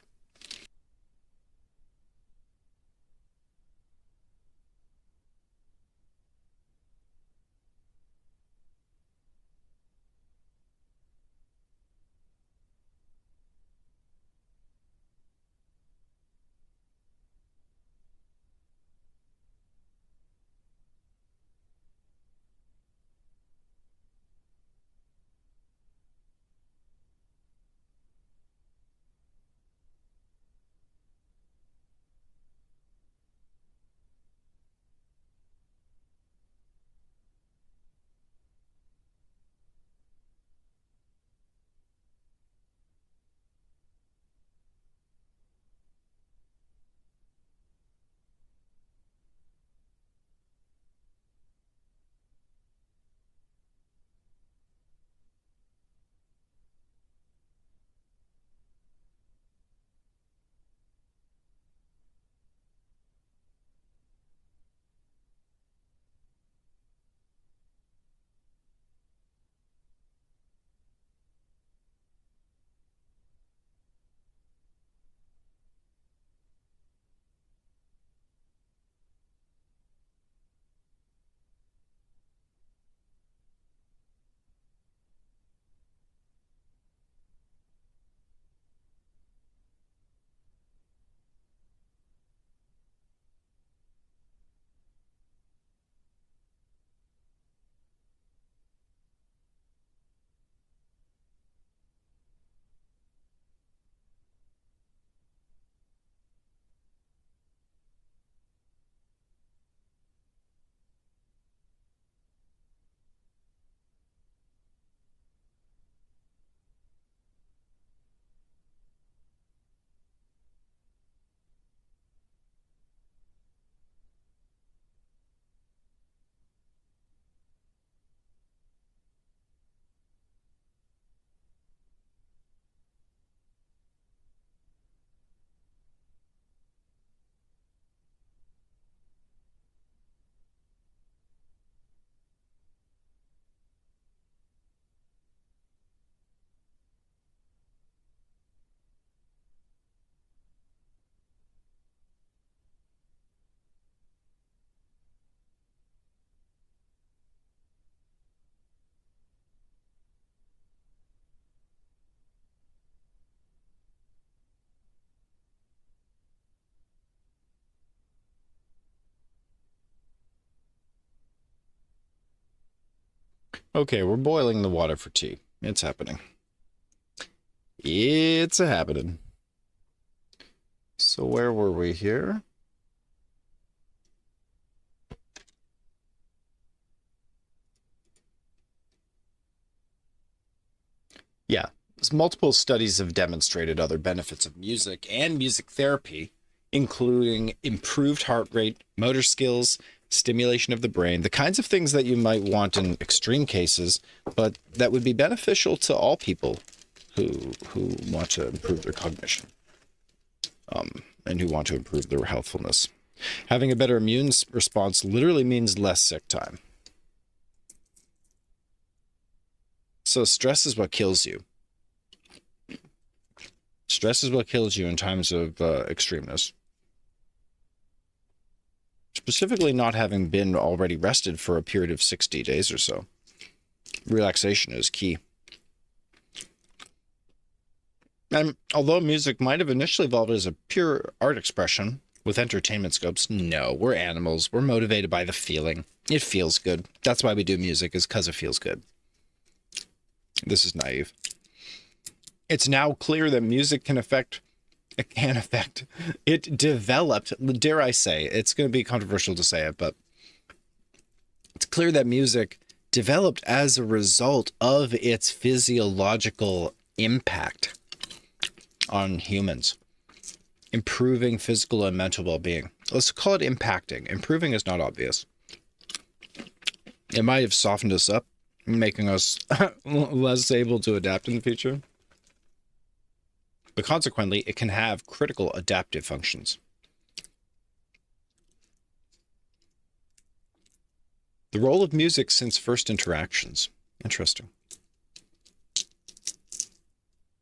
Okay, we're boiling the water for tea. It's happening. It's a happening. So where were we here? Yeah, multiple studies have demonstrated other benefits of music and music therapy, including improved heart rate, motor skills, stimulation of the brain, the kinds of things that you might want in extreme cases, but that would be beneficial to all people who want to improve their cognition, and who want to improve their healthfulness. Having a better immune response literally means less sick time. So stress is what kills you. Stress is what kills you in times of extremeness. Specifically not having been already rested for a period of 60 days or so. Relaxation is key. And although music might have initially evolved as a pure art expression with entertainment scopes, no, we're animals. We're motivated by the feeling. It feels good. That's why we do music, is because it feels good. This is naive. It's now clear that music it developed, dare I say, it's going to be controversial to say it, but it's clear that music developed as a result of its physiological impact on humans, improving physical and mental well-being. Let's call it impacting. Improving is not obvious. It might have softened us up, making us less able to adapt in the future. But consequently, it can have critical adaptive functions. The role of music since first interactions. Interesting.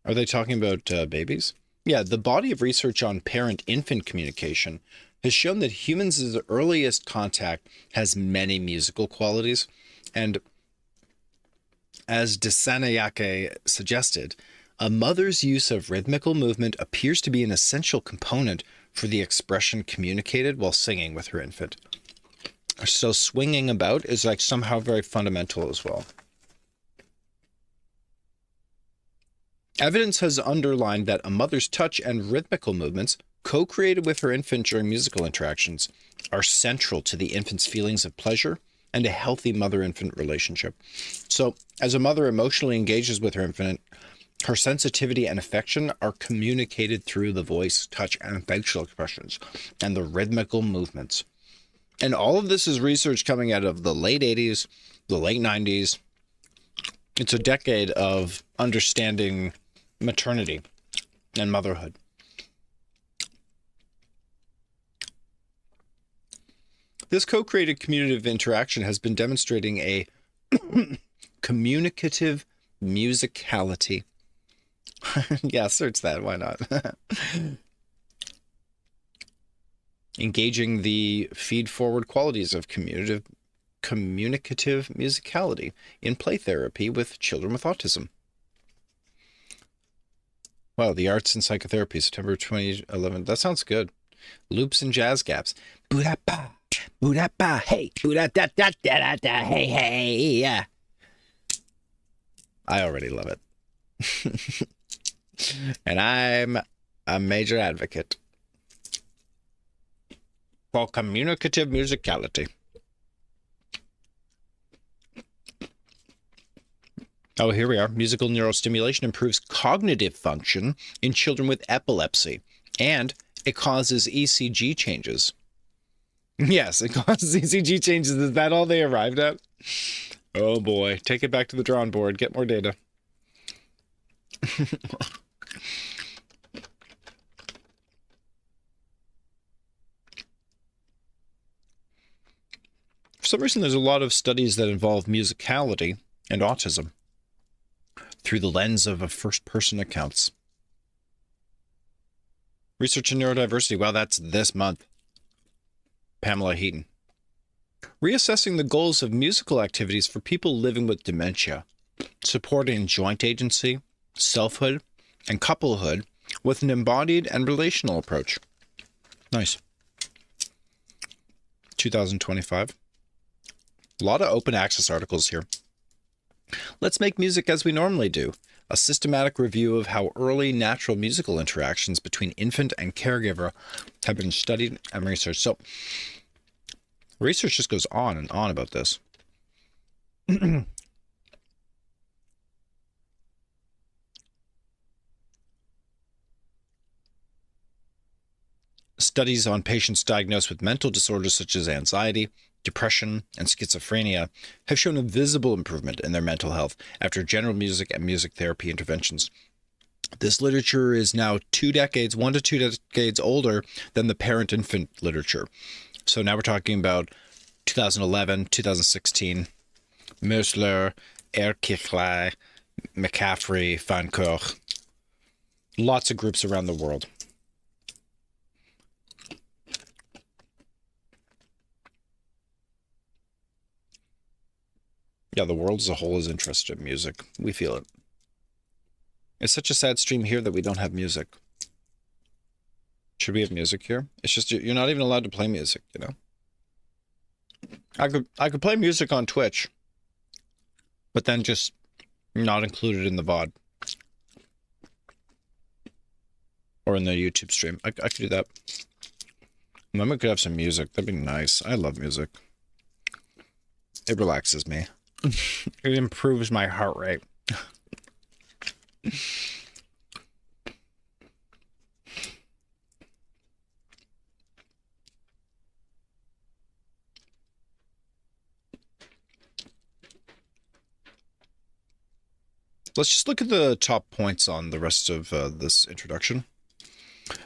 Are they talking about babies? Yeah, the body of research on parent-infant communication has shown that humans' earliest contact has many musical qualities, and as Desanayake suggested, a mother's use of rhythmical movement appears to be an essential component for the expression communicated while singing with her infant. So swinging about is like somehow very fundamental as well. Evidence has underlined that a mother's touch and rhythmical movements, co-created with her infant during musical interactions, are central to the infant's feelings of pleasure and a healthy mother-infant relationship. So, as a mother emotionally engages with her infant, her sensitivity and affection are communicated through the voice, touch, and facial expressions, and the rhythmical movements. And all of this is research coming out of the late 80s, the late 90s. It's a decade of understanding maternity and motherhood. This co-created communicative interaction has been demonstrating a communicative musicality. Yeah, search that. Why not? Engaging the feed-forward qualities of communicative musicality in play therapy with children with autism. Wow, the Arts and Psychotherapy, September 2011. That sounds good. Loops and jazz gaps. Boo-da-ba, boo-da-ba, hey, boo-da-da-da-da-da, hey, hey, yeah. I already love it. And I'm a major advocate for communicative musicality. Oh, here we are. Musical neurostimulation improves cognitive function in children with epilepsy, and it causes ECG changes. Yes, it causes ECG changes. Is that all they arrived at? Oh boy, take it back to the drawing board. Get more data. For some reason, there's a lot of studies that involve musicality and autism through the lens of first-person accounts. Research in neurodiversity. Wow, that's this month. Pamela Heaton. Reassessing the goals of musical activities for people living with dementia, supporting joint agency, selfhood, and couplehood with an embodied and relational approach. Nice. 2025. A lot of open access articles here. Let's make music as we normally do. A systematic review of how early natural musical interactions between infant and caregiver have been studied and researched. So, research just goes on and on about this. Studies on patients diagnosed with mental disorders such as anxiety, depression, and schizophrenia have shown a visible improvement in their mental health after general music and music therapy interventions. This literature is now 1 to 2 decades older than the parent-infant literature. So now we're talking about 2011, 2016, Mösler, Erkirchley, McCaffrey, Fancourt, lots of groups around the world. Yeah, the world as a whole is interested in music. We feel it. It's such a sad stream here that we don't have music. Should we have music here? It's just you're not even allowed to play music, you know? I could play music on Twitch, but then just not included in the VOD. Or in the YouTube stream. I could do that. And then we could have some music. That'd be nice. I love music. It relaxes me. It improves my heart rate. Let's just look at the top points on the rest of this introduction.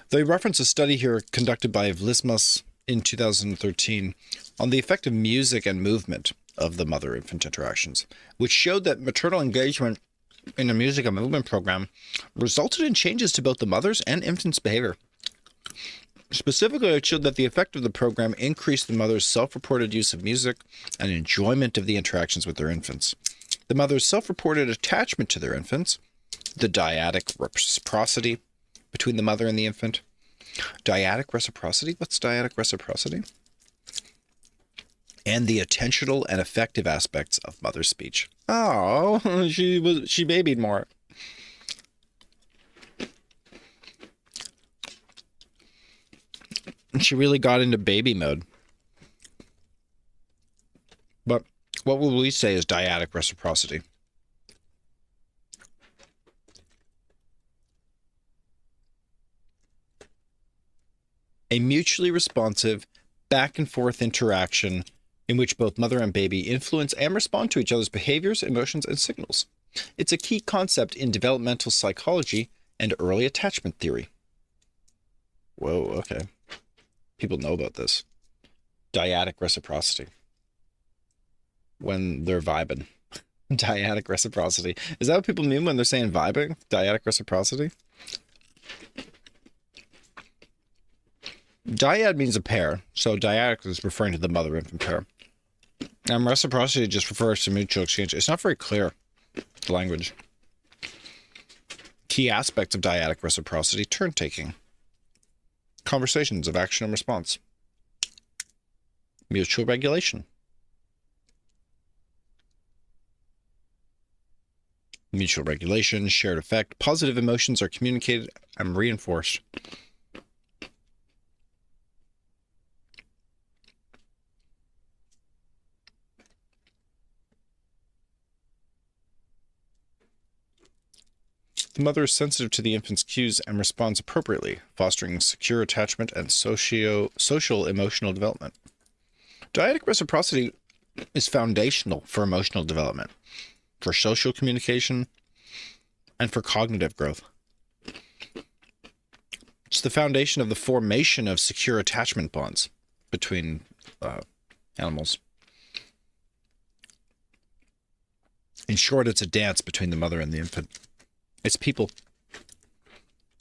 They reference a study here conducted by Vlismas in 2013 on the effect of music and movement of the mother-infant interactions, which showed that maternal engagement in a music and movement program resulted in changes to both the mother's and infant's behavior. Specifically, it showed that the effect of the program increased the mother's self-reported use of music and enjoyment of the interactions with their infants. The mother's self-reported attachment to their infants, the dyadic reciprocity between the mother and the infant. Dyadic reciprocity? What's dyadic reciprocity? And the attentional and affective aspects of mother's speech. Oh, she babied more. She really got into baby mode. But what would we say is dyadic reciprocity? A mutually responsive, back and forth interaction in which both mother and baby influence and respond to each other's behaviors, emotions, and signals. It's a key concept in developmental psychology and early attachment theory. Whoa, okay. People know about this. Dyadic reciprocity. When they're vibing. Dyadic reciprocity. Is that what people mean when they're saying vibing? Dyadic reciprocity? Dyad means a pair, so dyadic is referring to the mother-infant pair. And reciprocity just refers to mutual exchange. It's not very clear, the language. Key aspects of dyadic reciprocity: turn-taking, conversations of action and response, mutual regulation, shared effect, positive emotions are communicated and reinforced. The mother is sensitive to the infant's cues and responds appropriately, fostering secure attachment and social emotional development. Dyadic reciprocity is foundational for emotional development, for social communication, and for cognitive growth. It's the foundation of the formation of secure attachment bonds between animals. In short, it's a dance between the mother and the infant. It's people.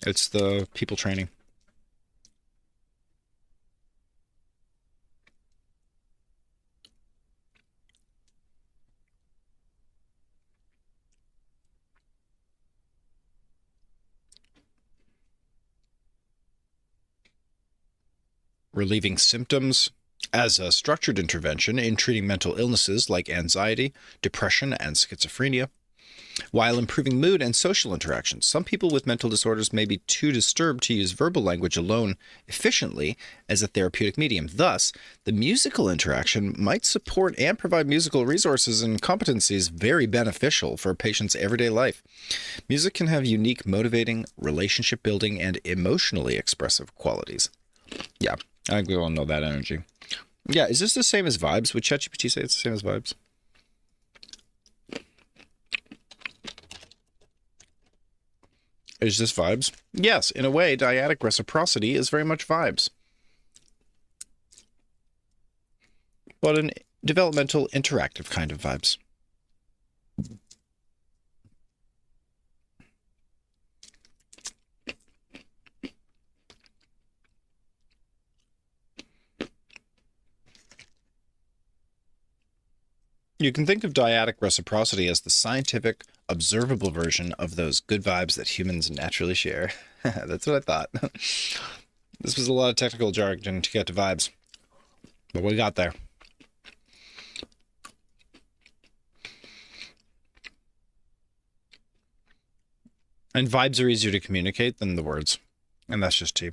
It's the people training. Relieving symptoms, as a structured intervention in treating mental illnesses like anxiety, depression, and schizophrenia, while improving mood and social interactions. Some people with mental disorders may be too disturbed to use verbal language alone efficiently as a therapeutic medium. Thus, the musical interaction might support and provide musical resources and competencies very beneficial for a patient's everyday life. Music can have unique, motivating, relationship building, and emotionally expressive qualities. Yeah, I think we all know that energy. Yeah, is this the same as vibes? Would ChatGPT say it's the same as vibes? Is this vibes? Yes, in a way, dyadic reciprocity is very much vibes. But an developmental, interactive kind of vibes. You can think of dyadic reciprocity as the scientific, observable version of those good vibes that humans naturally share. That's what I thought. This was a lot of technical jargon to get to vibes, but we got there. And vibes are easier to communicate than the words, and that's just tea.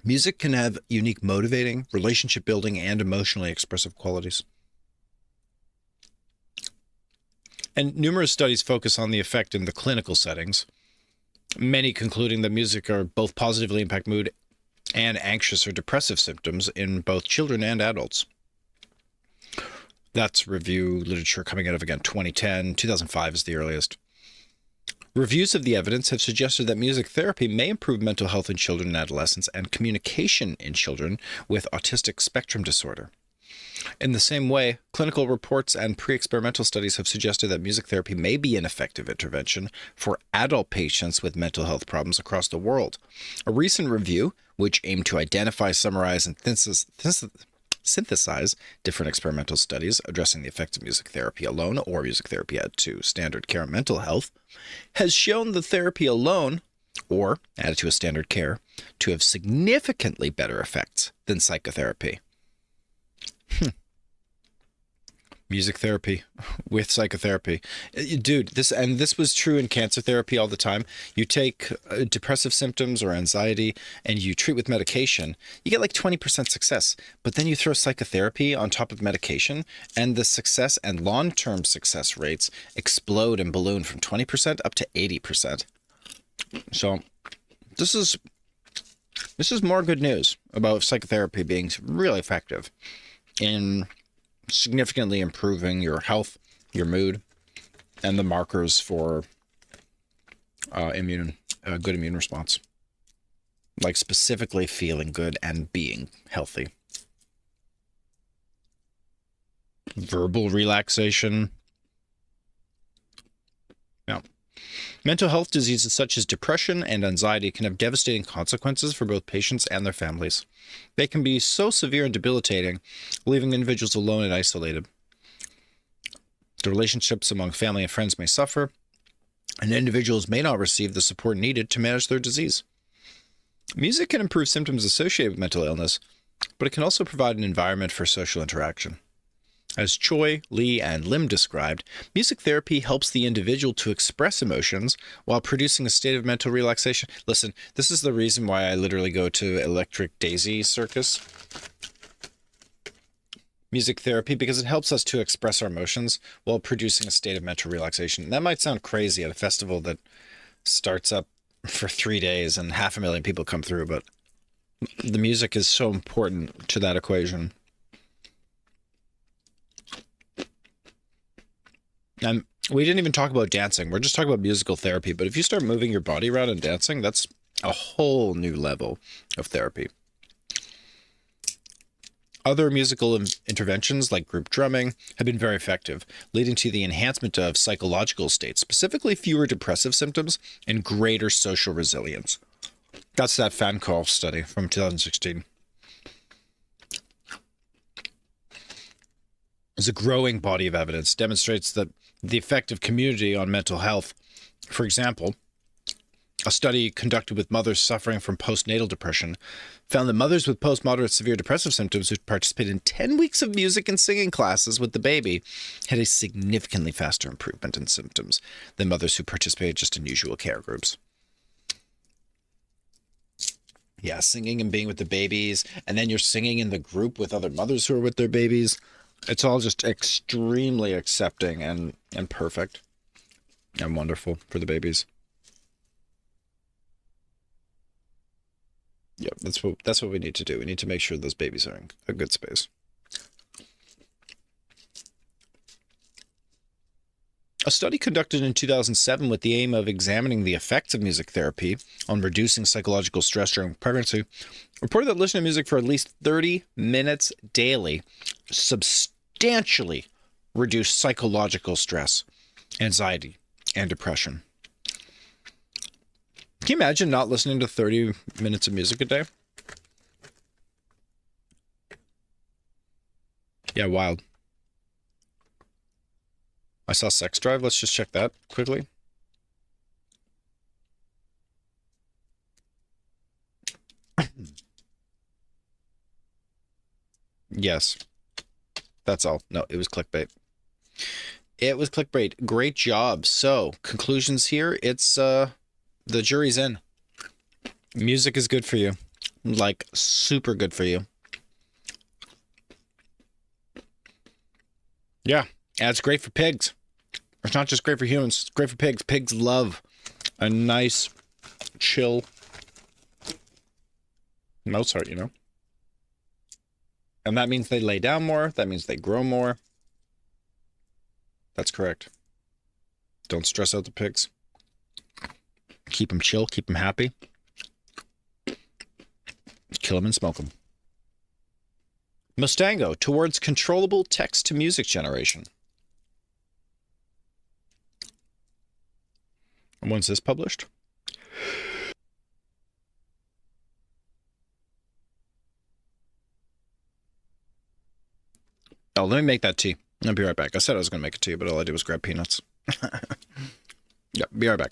Music can have unique motivating, relationship building, and emotionally expressive qualities. And numerous studies focus on the effect in the clinical settings, many concluding that music are both positively impact mood and anxious or depressive symptoms in both children and adults. That's review literature coming out of, again, 2010, 2005 is the earliest. Reviews of the evidence have suggested that music therapy may improve mental health in children and adolescents and communication in children with autistic spectrum disorder. In the same way, clinical reports and pre-experimental studies have suggested that music therapy may be an effective intervention for adult patients with mental health problems across the world. A recent review, which aimed to identify, summarize, and synthesize different experimental studies addressing the effects of music therapy alone or music therapy added to standard care mental health, has shown the therapy alone or added to a standard care to have significantly better effects than psychotherapy. Music therapy with psychotherapy. Dude, this was true in cancer therapy all the time. You take depressive symptoms or anxiety and you treat with medication, you get like 20% success. But then you throw psychotherapy on top of medication and the success and long-term success rates explode and balloon from 20% up to 80%. So this is more good news about psychotherapy being really effective in significantly improving your health, your mood, and the markers for good immune response, like specifically feeling good and being healthy. Verbal relaxation. Yeah. Mental health diseases such as depression and anxiety can have devastating consequences for both patients and their families. They can be so severe and debilitating, leaving individuals alone and isolated. The relationships among family and friends may suffer, and individuals may not receive the support needed to manage their disease. Music can improve symptoms associated with mental illness, but it can also provide an environment for social interaction. As Choi, Lee, and Lim described, music therapy helps the individual to express emotions while producing a state of mental relaxation. Listen, this is the reason why I literally go to Electric Daisy Circus. Music therapy, because it helps us to express our emotions while producing a state of mental relaxation. That might sound crazy at a festival that starts up for 3 days and 500,000 people come through, but the music is so important to that equation. And we didn't even talk about dancing. We're just talking about musical therapy. But if you start moving your body around and dancing, that's a whole new level of therapy. Other musical interventions like group drumming have been very effective, leading to the enhancement of psychological states, specifically fewer depressive symptoms and greater social resilience. That's that Fancoff study from 2016. There's a growing body of evidence demonstrates that the effect of community on mental health. For example, A study conducted with mothers suffering from postnatal depression found that mothers with post-moderate severe depressive symptoms who participated in 10 weeks of music and singing classes with the baby had a significantly faster improvement in symptoms than mothers who participated just in usual care groups. Yeah, singing and being with the babies, and then you're singing in the group with other mothers who are with their babies. It's all just extremely accepting and perfect and wonderful for the babies. Yep, that's what we need to do. We need to make sure those babies are in a good space. A study conducted in 2007 with the aim of examining the effects of music therapy on reducing psychological stress during pregnancy reported that listening to music for at least 30 minutes daily substantially reduced psychological stress, anxiety, and depression. Can you imagine not listening to 30 minutes of music a day? Yeah, wild. I saw Sex Drive. Let's just check that quickly. Yes. That's all. No, it was clickbait. It was clickbait. Great job. So, conclusions here. It's, the jury's in. Music is good for you. Like, super good for you. Yeah. And it's great for pigs. It's not just great for humans. It's great for pigs. Pigs love a nice, chill Mozart, you know? And that means they lay down more. That means they grow more. That's correct. Don't stress out the pigs. Keep them chill. Keep them happy. Kill them and smoke them. Mustango towards controllable text-to-music generation. And when's this published? Oh, let me make that tea. I'll be right back. I said I was going to make a tea, but all I did was grab peanuts. Yep, be right back.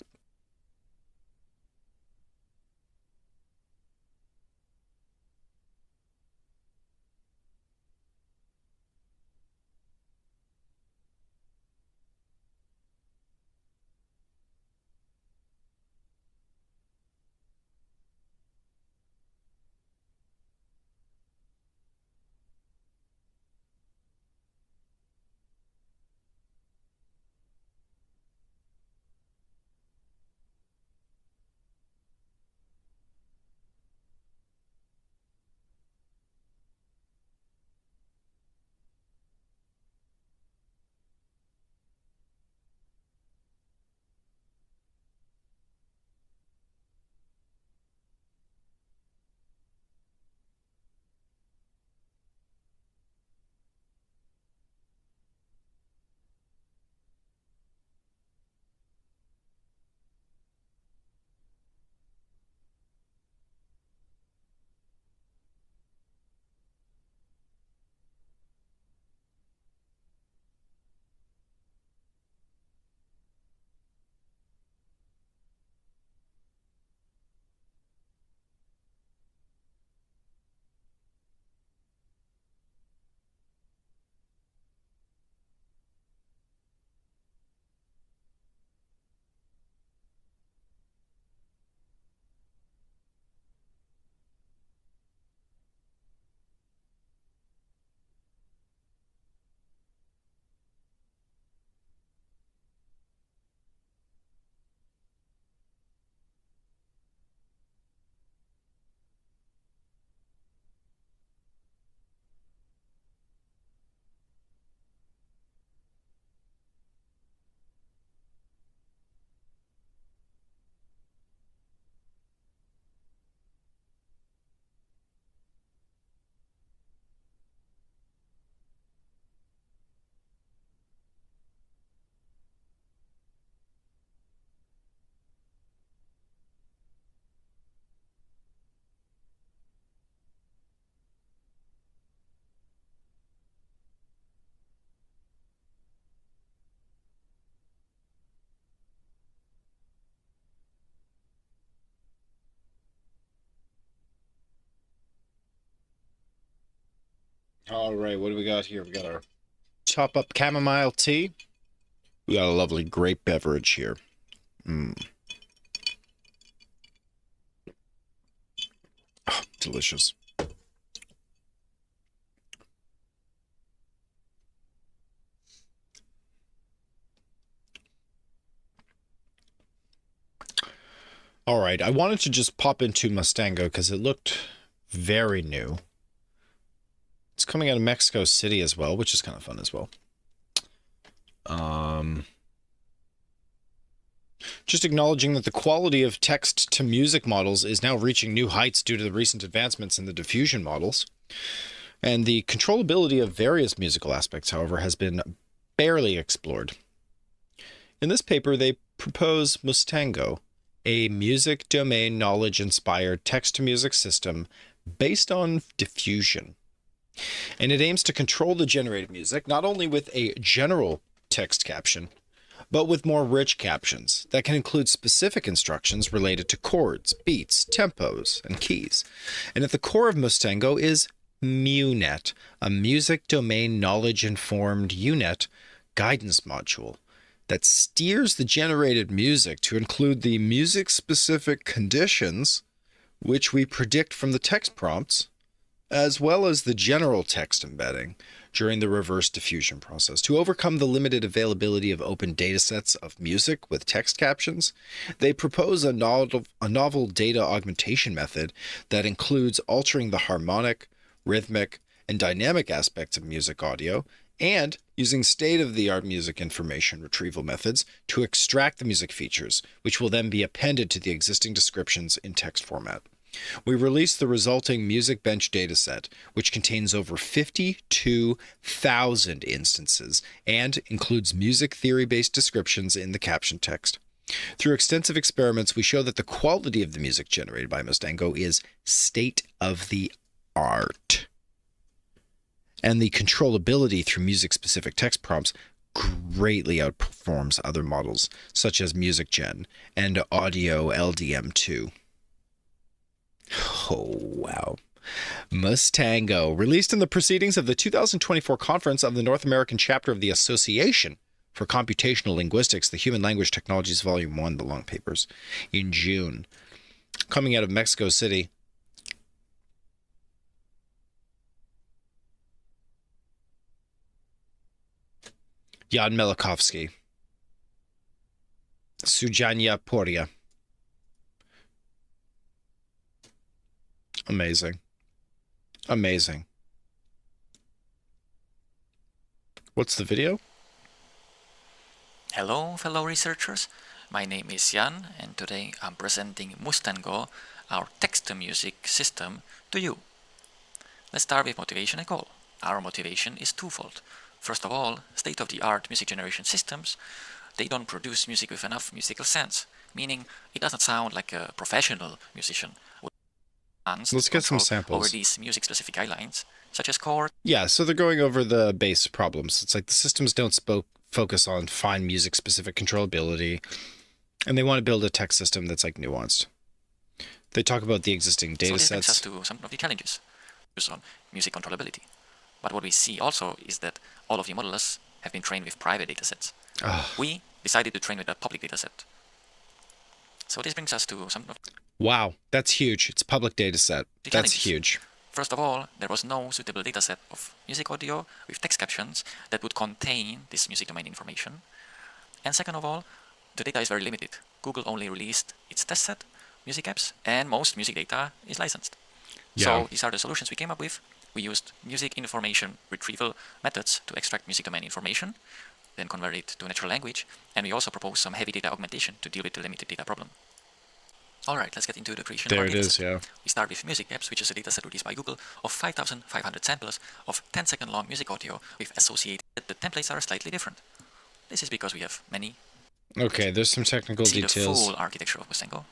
All right, what do we got here? We got our top up chamomile tea. We got a lovely grape beverage here. Oh, delicious. All right, I wanted to just pop into Mustango because it looked very new. It's coming out of Mexico City as well, which is kind of fun as well. Just acknowledging that the quality of text to music models is now reaching new heights due to the recent advancements in the diffusion models. And the controllability of various musical aspects, however, has been barely explored. In this paper, they propose Mustango, a music domain knowledge-inspired text-to-music system based on diffusion. And it aims to control the generated music, not only with a general text caption, but with more rich captions that can include specific instructions related to chords, beats, tempos, and keys. And at the core of Mustango is MuNet, a music domain knowledge-informed UNet guidance module that steers the generated music to include the music-specific conditions which we predict from the text prompts, as well as the general text embedding during the reverse diffusion process. To overcome the limited availability of open datasets of music with text captions, they propose a novel data augmentation method that includes altering the harmonic, rhythmic, and dynamic aspects of music audio, and using state-of-the-art music information retrieval methods to extract the music features, which will then be appended to the existing descriptions in text format. We released the resulting Music Bench dataset, which contains over 52,000 instances and includes music theory-based descriptions in the caption text. Through extensive experiments, we show that the quality of the music generated by Mustango is state-of-the-art. And the controllability through music-specific text prompts greatly outperforms other models, such as MusicGen and Audio LDM2. Oh, wow. Mustango, released in the proceedings of the 2024 conference of the North American chapter of the Association for Computational Linguistics, the Human Language Technologies Volume 1, the long papers, in June. Coming out of Mexico City. Jan Melikovsky. Sujanya Poria. Amazing. Amazing. What's the video? Hello, fellow researchers. My name is Jan, and today I'm presenting Mustango, our text-to-music system, to you. Let's start with motivation and goal. Our motivation is twofold. First of all, state-of-the-art music generation systems, they don't produce music with enough musical sense, meaning it doesn't sound like a professional musician. Let's get some samples. Over these music-specific guidelines, such as chords. Yeah, so they're going over the base problems. It's like the systems don't focus on fine music-specific controllability, and they want to build a text system that's like nuanced. They talk about the existing data So this brings us sets. to some of the challenges on music controllability. But what we see also is that all of the modelers have been trained with private datasets. We decided to train with a public dataset. So this brings us to some of Wow, that's huge. It's a public data set. the That's challenges. huge. First of all, there was no suitable dataset of music audio with text captions that would contain this music domain information. And second of all, the data is very limited. Google only released its test set, music apps, and most music data is licensed. Yeah. So these are the solutions we came up with. We used music information retrieval methods to extract music domain information, then convert it to natural language, and we also proposed some heavy data augmentation to deal with the limited data problem. Alright, let's get into the creation There of it our is, dataset. yeah. We start with Music Apps, which is a dataset released by Google of 5,500 samples of 10-second long music audio with associated. The templates are slightly different. This is because we have many. Okay, there's some technical See the details. full architecture of Mustango.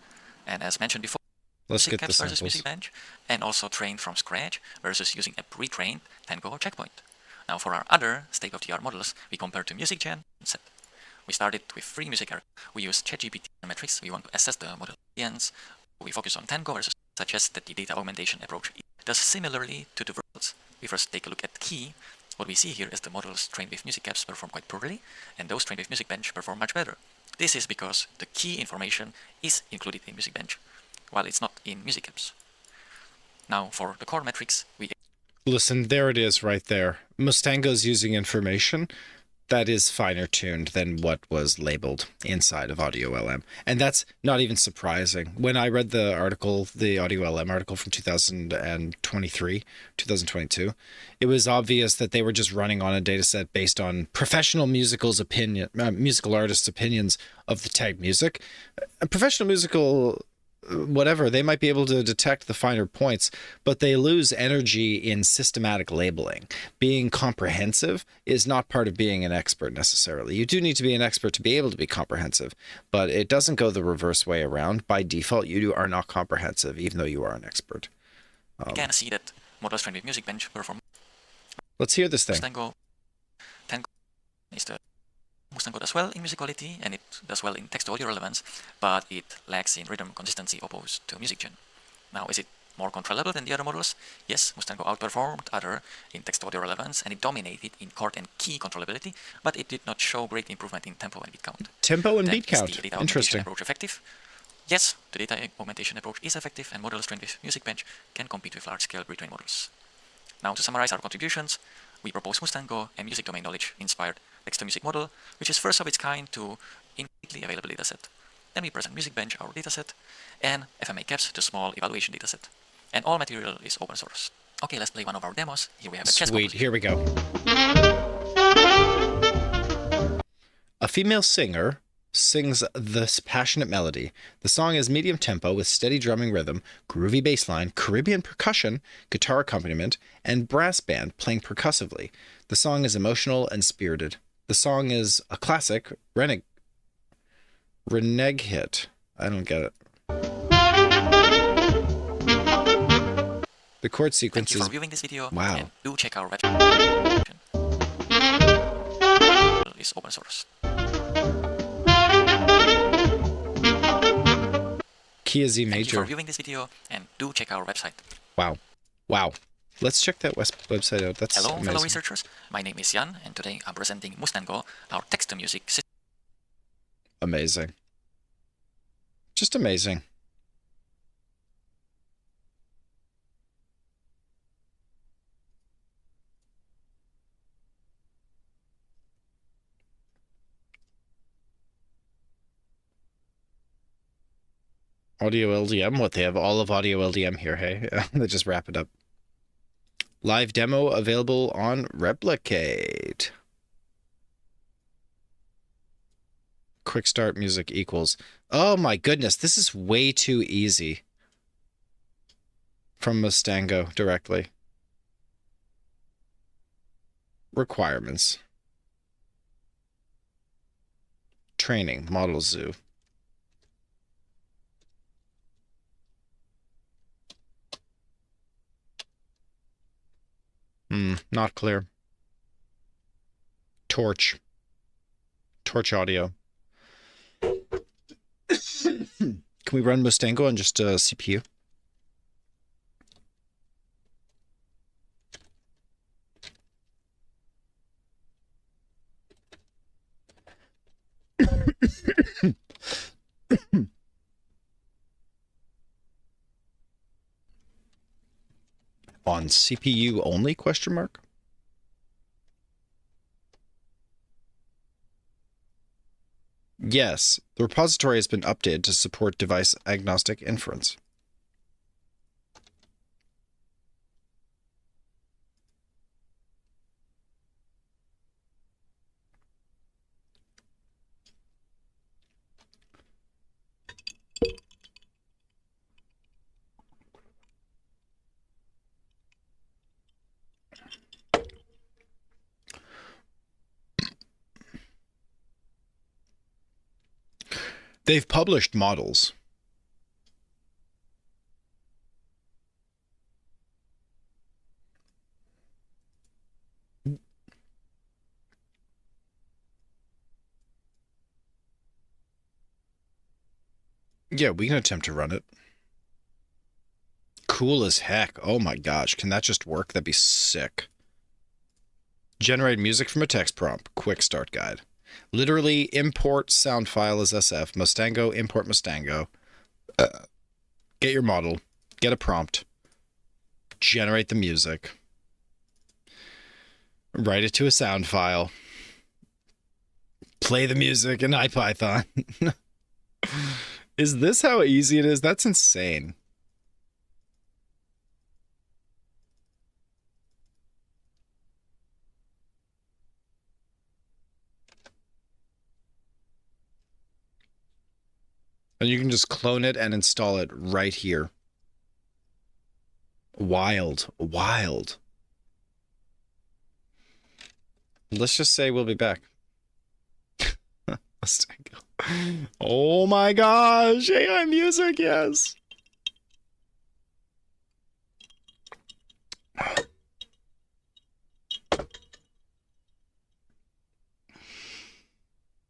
And as mentioned before, Let's Music get the Apps versus samples. Music Bench, and also trained from scratch versus using a pre-trained Tango or Checkpoint. Now for our other state-of-the-art models, we compare to MusicGen and set. We started with free music. We use ChatGPT metrics. We want to assess the model audience. We focus on Tango versus suggests that the data augmentation approach does similarly to the verbals. We first take a look at key. What we see here is the models trained with music caps perform quite poorly, and those trained with music bench perform much better. This is because the key information is included in music bench, while it's not in music caps. Now for the core metrics, we... Listen, there it is right there. Mustango's using information that is finer tuned than what was labeled inside of Audio LM. And that's not even surprising. When I read the article, the Audio LM article from 2022, it was obvious that they were just running on a data set based on professional musical artists' opinions of the tagged music. Professional musical whatever, they might be able to detect the finer points, but they lose energy in systematic labeling. Being comprehensive is not part of being an expert necessarily. You do need to be an expert to be able to be comprehensive, but it doesn't go the reverse way around. By default, you are not comprehensive, even though you are an expert. You can see that models trained with music bench perform. Let's hear this thing. Mustango is the Mustango does well in music quality and it does well in text-to-audio relevance, but it lacks in rhythm consistency opposed to music gen. Now, is it more controllable than the other models? Yes, Mustango outperformed other in text-to-audio relevance and it dominated in chord and key controllability, but it did not show great improvement in tempo and beat count. Tempo and Then beat is count. the data Interesting. augmentation approach effective? Yes, the data augmentation approach is effective and models trained with music bench can compete with large-scale pre-trained models. Now, to summarize our contributions, we propose Mustango, a music domain knowledge-inspired text-to-music model, which is first of its kind to immediately available dataset. Then we present Music Bench, our dataset, and FMA Caps, the small evaluation dataset. And all material is open source. Okay, let's play one of our demos. Here we have a chess Sweet, composition. here we go. A female singer sings this passionate melody. The song is medium tempo with steady drumming rhythm, groovy bass line, Caribbean percussion, guitar accompaniment, and brass band playing percussively. The song is emotional and spirited. The song is a classic reneg hit. I don't get it. The chord sequence Thank you is... for viewing this video. Wow. And do check our website. Is open source. Key is E Thank you major. for viewing this video and do check our website. Wow. Wow. Let's check that website out. That's Hello, amazing. fellow researchers. My name is Jan, and today I'm presenting Mustango, our text-to-music system. Amazing. Just amazing. Audio LDM, what, they have all of Audio LDM here, hey? They just wrap it up. Live demo available on Replicate. Quick start music equals. Oh my goodness, this is way too easy. From Mustango directly. Requirements. Training, model zoo. Not clear. Torch audio. Can we run Mustango on just a CPU? On CPU only, question mark? Yes, the repository has been updated to support device agnostic inference. They've published models. Yeah, we can attempt to run it. cool as heck. Oh my gosh. Can that just work? That'd be sick. Generate music from a text prompt. Quick start guide. Literally import sound file as SF. Mustango, import Mustango. Get your model. Get a prompt. Generate the music. Write it to a sound file. Play the music in IPython. Is this how easy it is? That's insane. And you can just clone it and install it right here. Wild. Wild. Let's just say we'll be back. Oh my gosh. AI music, yes.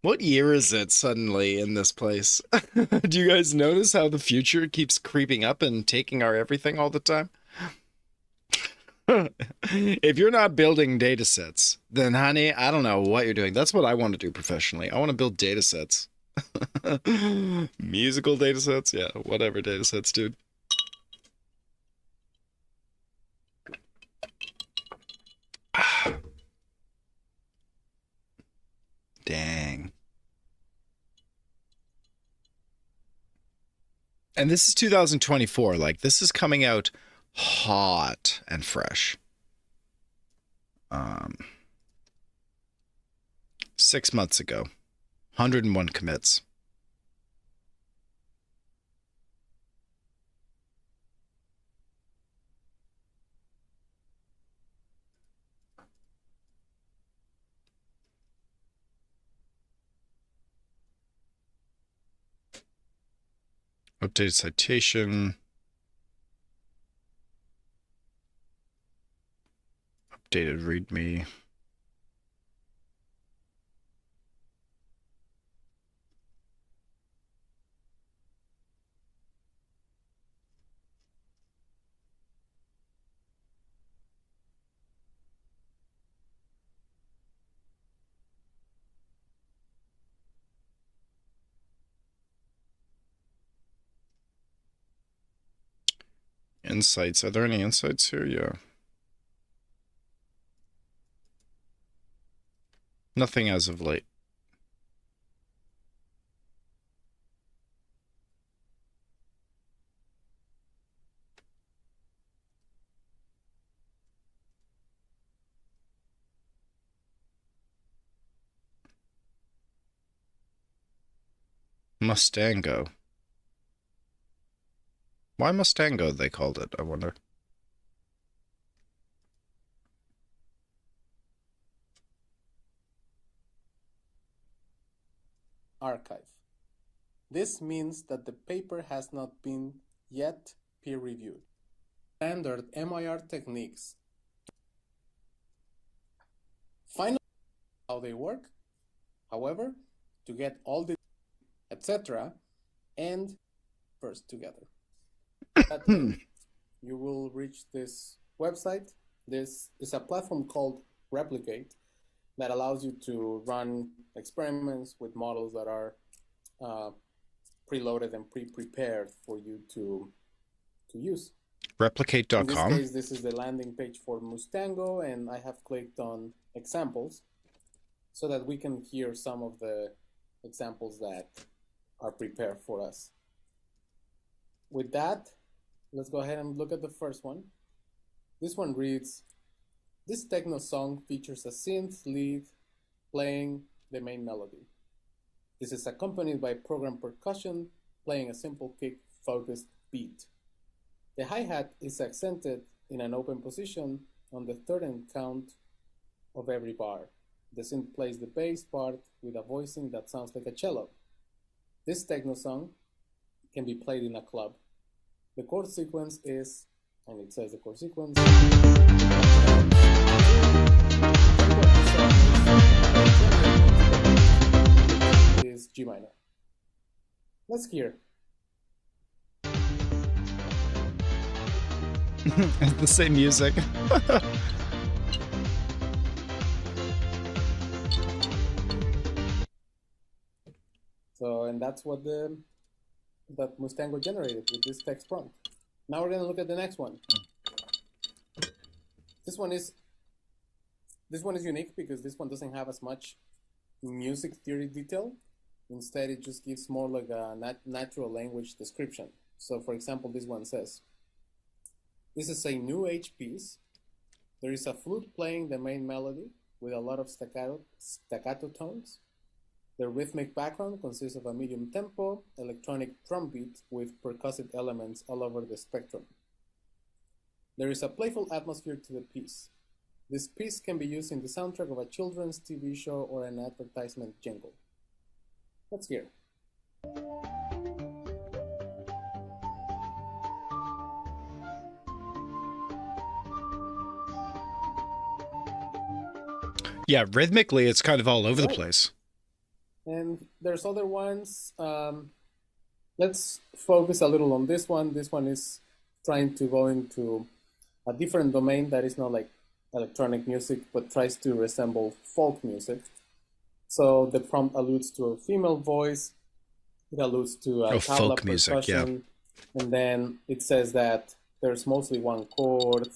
What year is it suddenly in this place? Do you guys notice how the future keeps creeping up and taking our everything all the time? If you're not building data sets, then honey, I don't know what you're doing. That's what I want to do professionally. I want to build data sets. Musical data sets? Yeah, whatever data sets, dude. Dang. And this is 2024. Like, this is coming out hot and fresh. 6 months ago. 101 commits. Updated citation. Updated README. Insights. Are there any insights here? Yeah. Nothing as of late. Mustango. Why Mustango, they called it, I wonder. Archive. This means that the paper has not been yet peer-reviewed. Standard MIR techniques. Finally, how they work, however, to get all the etc. and first together. You will reach this website. This is a platform called Replicate that allows you to run experiments with models that are preloaded and pre-prepared for you to use. Replicate.com. In this case, this is the landing page for Mustango, and I have clicked on examples so that we can hear some of the examples that are prepared for us. With that, let's go ahead and look at the first one. This one reads, this techno song features a synth lead playing the main melody. This is accompanied by programmed percussion playing a simple kick-focused beat. The hi-hat is accented in an open position on the third and count of every bar. The synth plays the bass part with a voicing that sounds like a cello. This techno song can be played in a club. The chord sequence is, and it says the chord sequence, is G minor. Let's hear. The same music. So, and that's what that Mustango generated with this text prompt. Now we're going to look at the next one. This one is unique because this one doesn't have as much music theory detail. Instead, it just gives more like a natural language description. So, for example, this one says, this is a new age piece. There is a flute playing the main melody with a lot of staccato tones. The rhythmic background consists of a medium tempo electronic drum beat with percussive elements all over the spectrum. There is a playful atmosphere to the piece. This piece can be used in the soundtrack of a children's TV show or an advertisement jingle. Let's hear. Yeah, rhythmically, it's kind of all over the place. And there's other ones. Let's focus a little on this one. This one is trying to go into a different domain that is not like electronic music, but tries to resemble folk music. So the prompt alludes to a female voice. It alludes to a tabla folk music, percussion, yeah. And then it says that there's mostly one chord,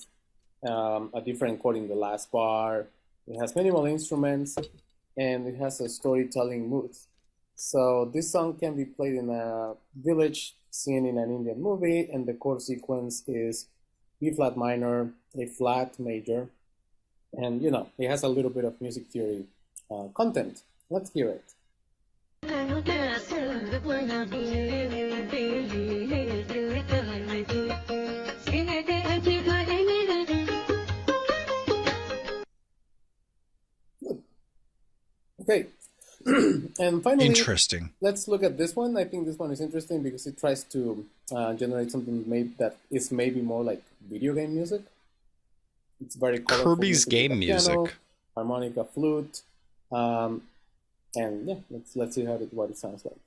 a different chord in the last bar. It has minimal instruments, and it has a storytelling mood. So this song can be played in a village scene in an Indian movie, and the chord sequence is B flat minor, A flat major, and you know, it has a little bit of music theory content. Let's hear it. Okay, and finally, interesting. Let's look at this one. I think this one is interesting because it tries to generate something that is maybe more like video game music. It's very colorful. Kirby's game music, piano, harmonica, flute, and yeah, let's see what it sounds like.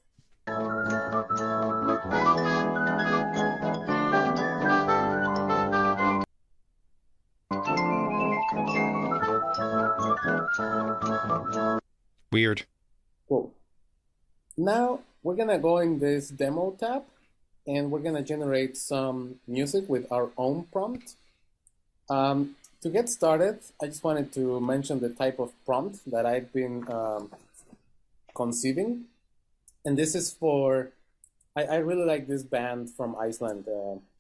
Weird. Cool. Now we're gonna go in this demo tab and we're gonna generate some music with our own prompt. To get started, I just wanted to mention the type of prompt that I've been conceiving. And this is for, I really like this band from Iceland,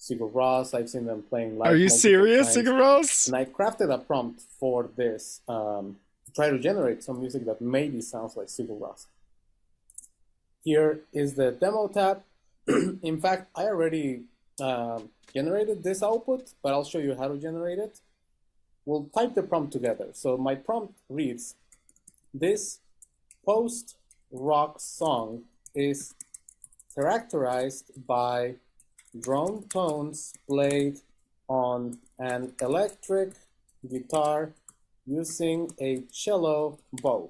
Sigur Rós. I've seen them playing live. Are you serious, times. Sigur Rós? And I crafted a prompt for this to try to generate some music that maybe sounds like Sigur Rós. Here is the demo tab. In fact, I already generated this output, but I'll show you how to generate it. We'll type the prompt together. So my prompt reads, this post-rock song is characterized by drone tones played on an electric guitar using a cello bow.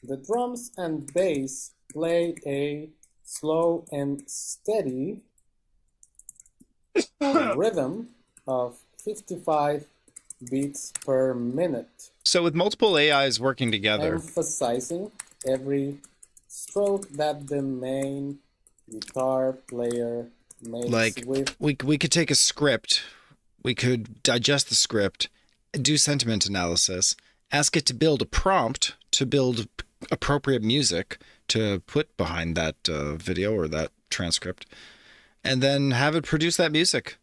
The drums and bass play a slow and steady rhythm of 55 beats per minute. So with multiple AIs working together, emphasizing every stroke that the main guitar player makes. like with we could take a script, we could digest the script, do sentiment analysis, ask it to build a prompt to build appropriate music to put behind that video or that transcript, and then have it produce that music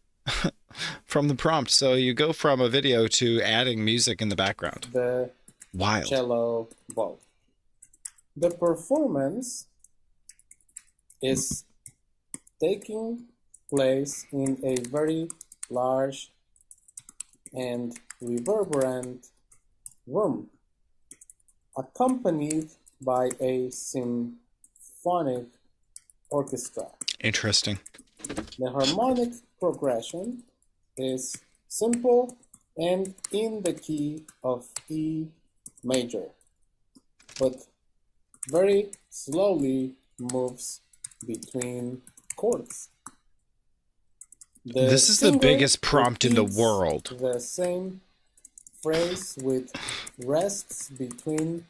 from the prompt. So you go from a video to adding music in the background. the Wild. cello bow. The performance is taking place in a very large and reverberant room, accompanied by a symphonic orchestra. Interesting. The harmonic progression is simple and in the key of E major, but very slowly moves between chords. This is the singer biggest prompt in the repeats world. The same phrase with rests between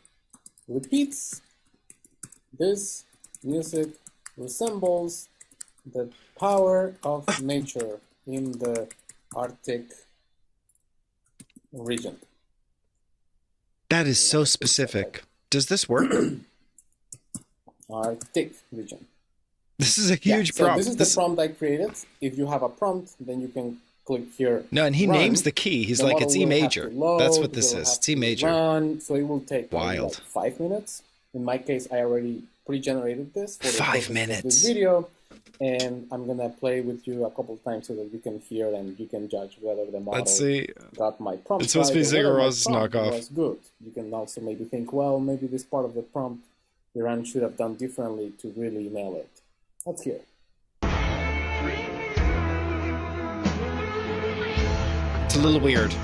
repeats. This music resembles the power of nature in the Arctic region. That is so specific. Does this work? Arctic region. This is a huge so prompt. this is the prompt I created. If you have a prompt, then you can click here. No, and he run. names the key. He's The like, model it's E will have major. to load, That's what this will is. have It's E to major. run, so it will take Wild. like 5 minutes. In my case, I already pre-generated this for the 5 purpose of minutes. this video, and I'm gonna play with you a couple of times so that you can hear and you can judge whether the model Let's see. got my prompt. It's supposed to be right, or whether Sigur my Ros's prompt knockoff. was good. You can also maybe think, well, maybe this part of the prompt Iran should have done differently to really nail it. Let's hear. It's a little weird.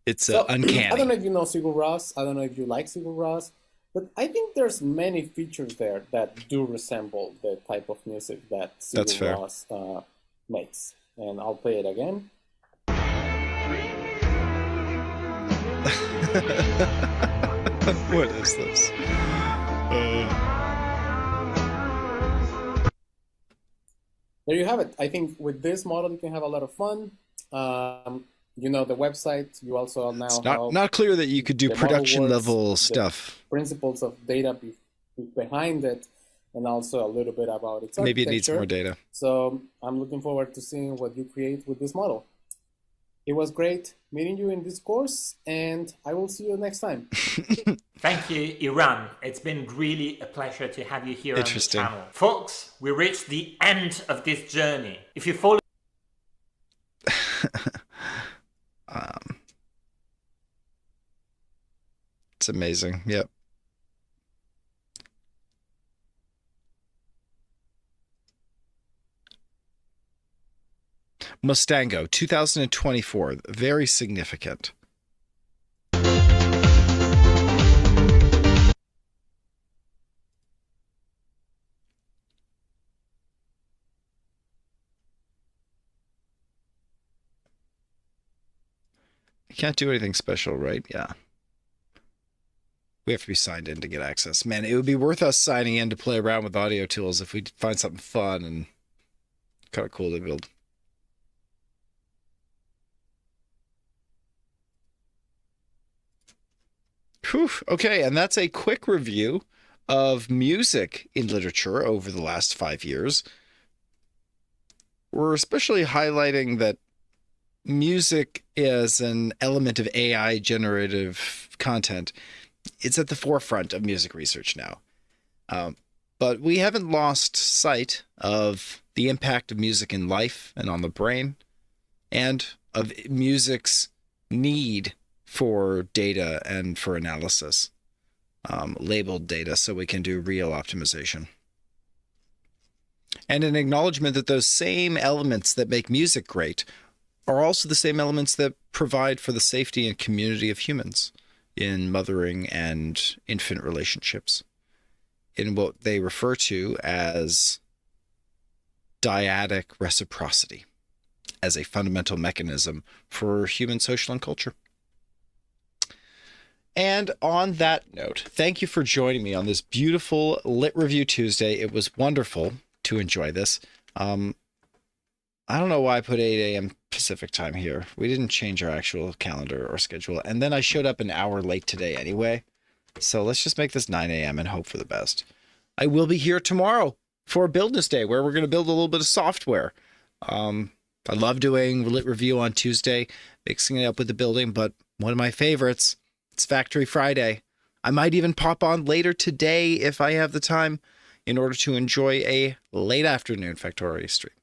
It's uncanny. I don't know if you know Sigur Rós. I don't know if you like Sigur Rós, but I think there's many features there that do resemble the type of music that That's fair. Sigur Rós makes. And I'll play it again. What is this? There you have it. I think with this model, you can have a lot of fun. You know, the website, you also now It's have not clear that you could do the model production works, level the stuff. principles of data behind it, and also a little bit about its Maybe it needs architecture. more data. So I'm looking forward to seeing what you create with this model. It was great meeting you in this course, and I will see you next time. Thank you, Iran. It's been really a pleasure to have you here on the Interesting. channel. Folks, we reached the end of this journey. If you follow It's amazing. Yep. Mustango, 2024. Very significant. You can't do anything special, right? Yeah. We have to be signed in to get access. Man, it would be worth us signing in to play around with audio tools if we find something fun and kind of cool to build. Whew. Okay, and that's a quick review of music in literature over the last 5 years. We're especially highlighting that music is an element of AI generative content. It's at the forefront of music research now. But we haven't lost sight of the impact of music in life and on the brain, and of music's need for data and for analysis, labeled data, so we can do real optimization. And an acknowledgement that those same elements that make music great are also the same elements that provide for the safety and community of humans in mothering and infant relationships, in what they refer to as dyadic reciprocity, as a fundamental mechanism for human social and culture. And on that note, thank you for joining me on this beautiful Lit Review Tuesday. It was wonderful to enjoy this. I don't know why I put 8 a.m. Pacific time here. We didn't change our actual calendar or schedule. And then I showed up an hour late today anyway. So let's just make this 9 a.m. and hope for the best. I will be here tomorrow for Buildness Day, where we're going to build a little bit of software. I love doing Lit Review on Tuesday, mixing it up with the building, but one of my favorites, it's Factory Friday. I might even pop on later today if I have the time in order to enjoy a late afternoon Factorio stream.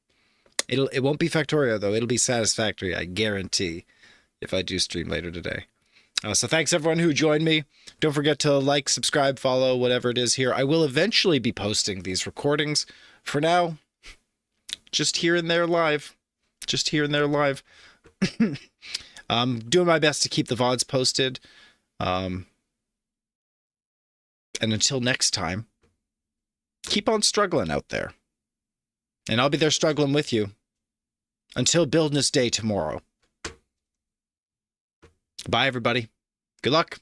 It won't be Factorio, though. It'll be Satisfactory, I guarantee, if I do stream later today. So thanks, everyone who joined me. Don't forget to like, subscribe, follow, whatever it is here. I will eventually be posting these recordings. For now, just here and there live. Just here and there live. I'm doing my best to keep the VODs posted. And until next time, keep on struggling out there. And I'll be there struggling with you until Buildness Day tomorrow. Bye, everybody. Good luck.